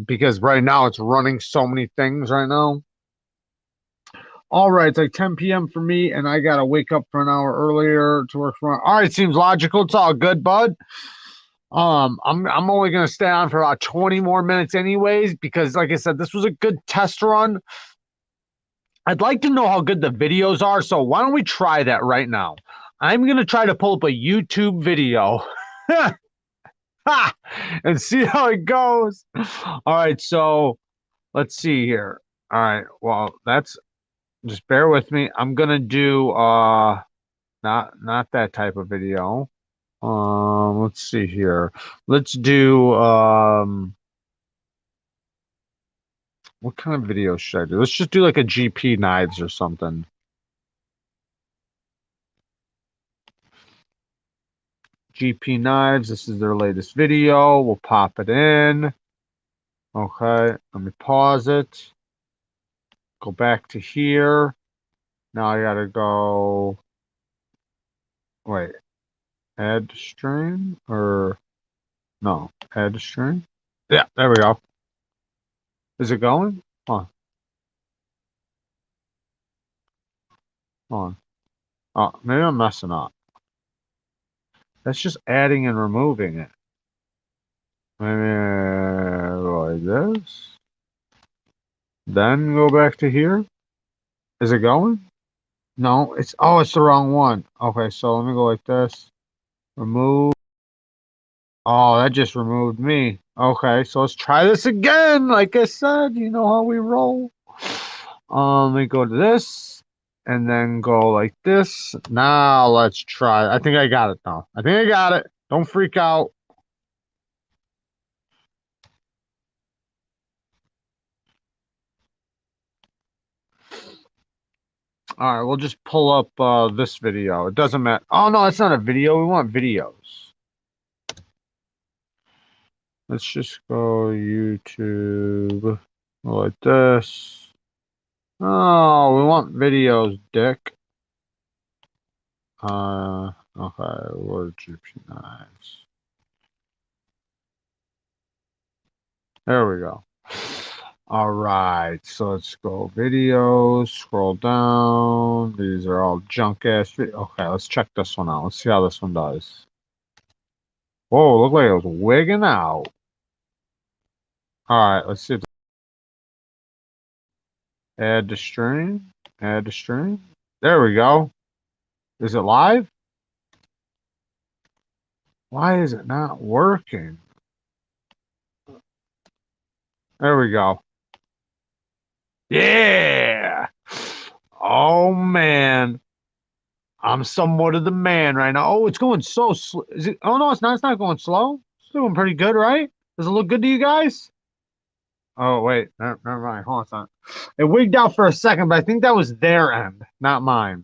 Because right now it's running so many things right now. All right, it's like 10 p.m. for me, and I gotta wake up for an hour earlier to work for. All right, seems logical. It's all good, bud. I'm only gonna stay on for about 20 more minutes, anyways, because like I said, this was a good test run. I'd like to know how good the videos are, so why don't we try that right now? I'm gonna try to pull up a YouTube video. And see how it goes. All right, so let's see here. All right, well, that's just bear with me. I'm gonna do not that type of video. Let's see here. Let's do What kind of video should I do? Let's just do like a GP knives or something. GP knives. This is their latest video. We'll pop it in. Okay, let me pause it. Go back to here. Now I gotta go. Wait, add stream or no? Add stream. Yeah, there we go. Is it going? Hold on. Hold on. Oh, maybe I'm messing up. That's just adding and removing it. Maybe like this. Then go back to here. Is it going? No, it's it's the wrong one. Okay, so let me go like this. Remove. Oh, that just removed me. Okay, so let's try this again. Like I said, you know how we roll. Let me go to this and then go like this. Now let's try. I think I got it now. I think I got it. Don't freak out. All right, we'll just pull up this video. It doesn't matter. Oh no, it's not a video. We want videos. Let's just go YouTube like this. Oh, we want videos, dick. Okay, where GP knives? There we go. All right, so let's go videos, scroll down. These are all junk ass videos. Okay, let's check this one out. Let's see how this one does. Whoa, look like it was wigging out. All right, let's see. Add to stream. Add to stream. There we go. Is it live? Why is it not working? There we go. Yeah. Oh man. I'm somewhat of the man right now. Oh, it's going so slow. Is it? Oh no, it's not. It's not going slow. It's doing pretty good, right? Does it look good to you guys? Oh wait, never mind. Hold on. It wigged out for a second, but I think that was their end, not mine.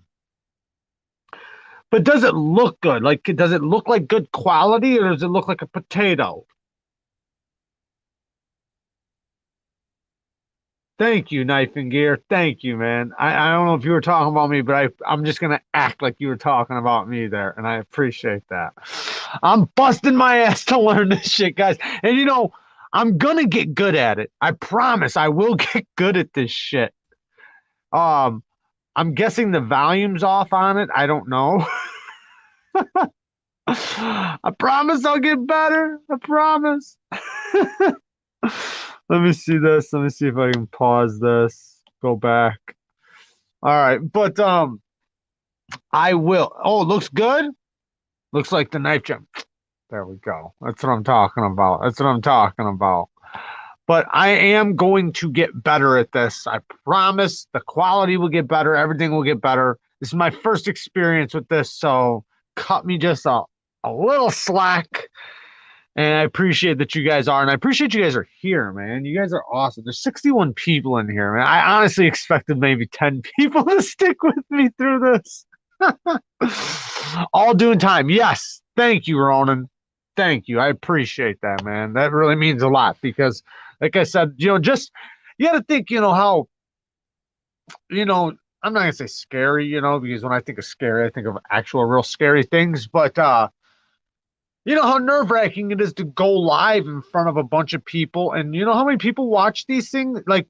But does it look good? Like, does it look like good quality, or does it look like a potato? Thank you, Knife and Gear. Thank you, man. I don't know if you were talking about me, but I'm just gonna act like you were talking about me there, and I appreciate that. I'm busting my ass to learn this shit, guys. And I'm gonna get good at it. I promise I will get good at this shit. Um, I'm guessing the volume's off on it. I don't know. I promise I'll get better. I promise. Let me see this. Let me see if I can pause this. Go back. All right, but I will. Oh, it looks good. Looks like the knife jump. There we go. That's what I'm talking about. That's what I'm talking about. But I am going to get better at this. I promise the quality will get better. Everything will get better. This is my first experience with this, so cut me just a little slack. And I appreciate that you guys are, and I appreciate you guys are here, man. You guys are awesome. There's 61 people in here, man. I honestly expected maybe 10 people to stick with me through this. All doing time. Yes. Thank you, Ronan. Thank you. I appreciate that, man. That really means a lot because, like I said, just you got to think, how, I'm not gonna say scary, because when I think of scary, I think of actual real scary things. But you know how nerve-wracking it is to go live in front of a bunch of people, and you know how many people watch these things? Like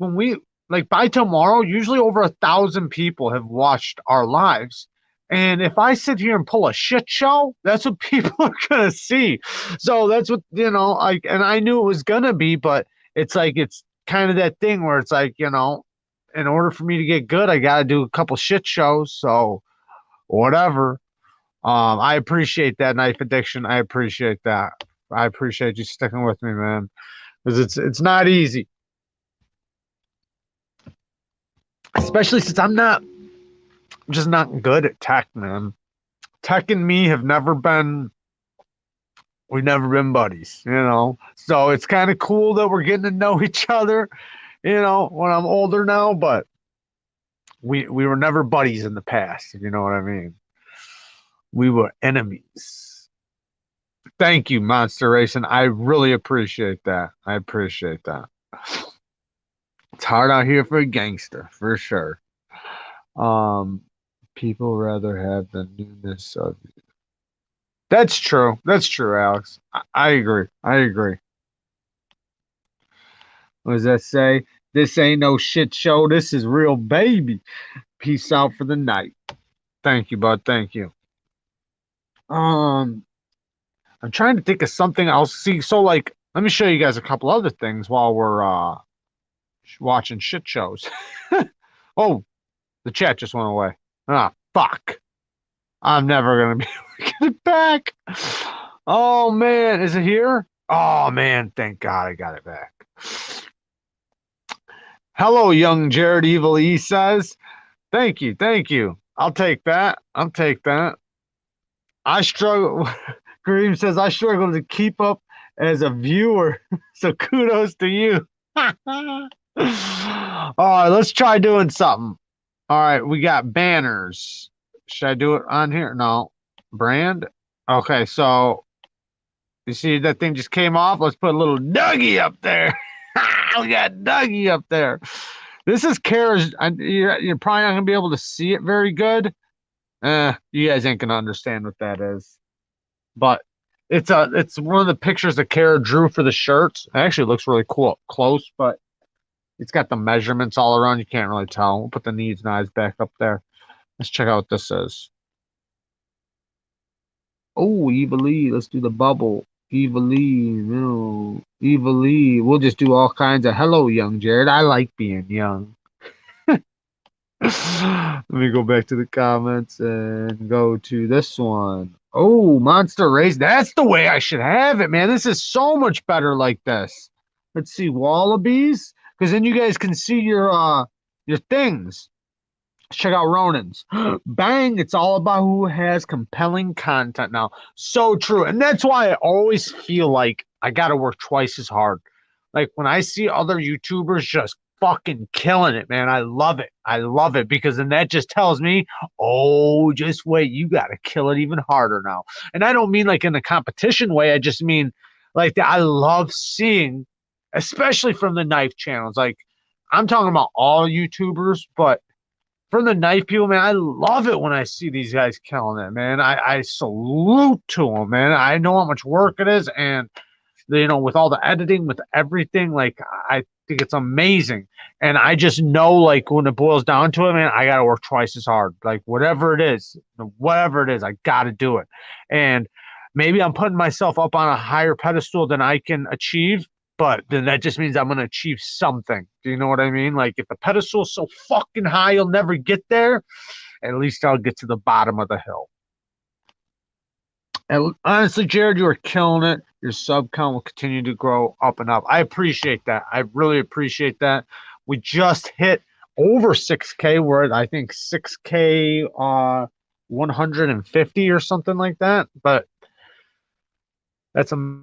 by tomorrow, usually over 1,000 people have watched our lives. And if I sit here and pull a shit show, that's what people are gonna see. So that's what like, and I knew it was gonna be, but it's like it's kind of that thing where it's like, in order for me to get good, I gotta do a couple shit shows. So whatever. I appreciate that, Knife Addiction. I appreciate that. I appreciate you sticking with me, man, because it's not easy, especially since I'm just not good at tech, man. Tech and me have never been. We've never been buddies, So it's kind of cool that we're getting to know each other, when I'm older now, but we were never buddies in the past, if you know what I mean. We were enemies. Thank you, Monster Racing. I really appreciate that. I appreciate that. It's hard out here for a gangster, for sure. Um, People rather have the newness of. That's true. That's true, Alex. I agree. I agree. What does that say? This ain't no shit show. This is real, baby. Peace out for the night. Thank you, bud. Thank you. Um, I'm trying to think of something else. See, so like, let me show you guys a couple other things while we're watching shit shows. Oh, the chat just went away. Ah, fuck. I'm never gonna be able to get it back. Oh man, is it here? Oh man, thank God I got it back. Hello, young Jared Evil E says. Thank you, thank you. I'll take that. I'll take that. I struggle. Kareem says I struggle to keep up as a viewer, so kudos to you. All right, let's try doing something. All right, we got banners. Should I do it on here? No. Brand? Okay, so you see that thing just came off? Let's put a little Dougie up there. We got Dougie up there. This is Kara's. You're probably not going to be able to see it very good. You guys ain't going to understand what that is. But it's one of the pictures that Kara drew for the shirts. It actually looks really cool up close, but it's got the measurements all around. You can't really tell. We'll put the Neeves knives back up there. Let's check out what this is. Oh, Evil Lee. Let's do the bubble. Evil Lee. No. Evil Lee. We'll just do all kinds of hello, young Jared. I like being young. Let me go back to the comments and go to this one. Oh, Monster Race. That's the way I should have it, man. This is so much better like this. Let's see, Wallabies. Because then you guys can see your things. Check out Ronan's. Bang, it's all about who has compelling content now. So true. And that's why I always feel like I got to work twice as hard. Like when I see other YouTubers just fucking killing it, man, I love it. I love it because then that just tells me, oh, just wait, you got to kill it even harder now. And I don't mean like in a competition way. I just mean like I love seeing, especially from the knife channels. Like I'm talking about all YouTubers, but from the knife people, man, I love it when I see these guys killing it, man. I salute to them, man. I know how much work it is, and with all the editing, with everything, like I think it's amazing. And I just know, like when it boils down to it, man, I gotta work twice as hard. Like whatever it is, I gotta do it. And maybe I'm putting myself up on a higher pedestal than I can achieve, but then that just means I'm going to achieve something. Do you know what I mean? Like if the pedestal's so fucking high, you'll never get there. At least I'll get to the bottom of the hill. And honestly, Jared, you are killing it. Your sub count will continue to grow up and up. I appreciate that. I really appreciate that. We just hit over 6K. We're at, I think, 6K 150 or something like that. But that's a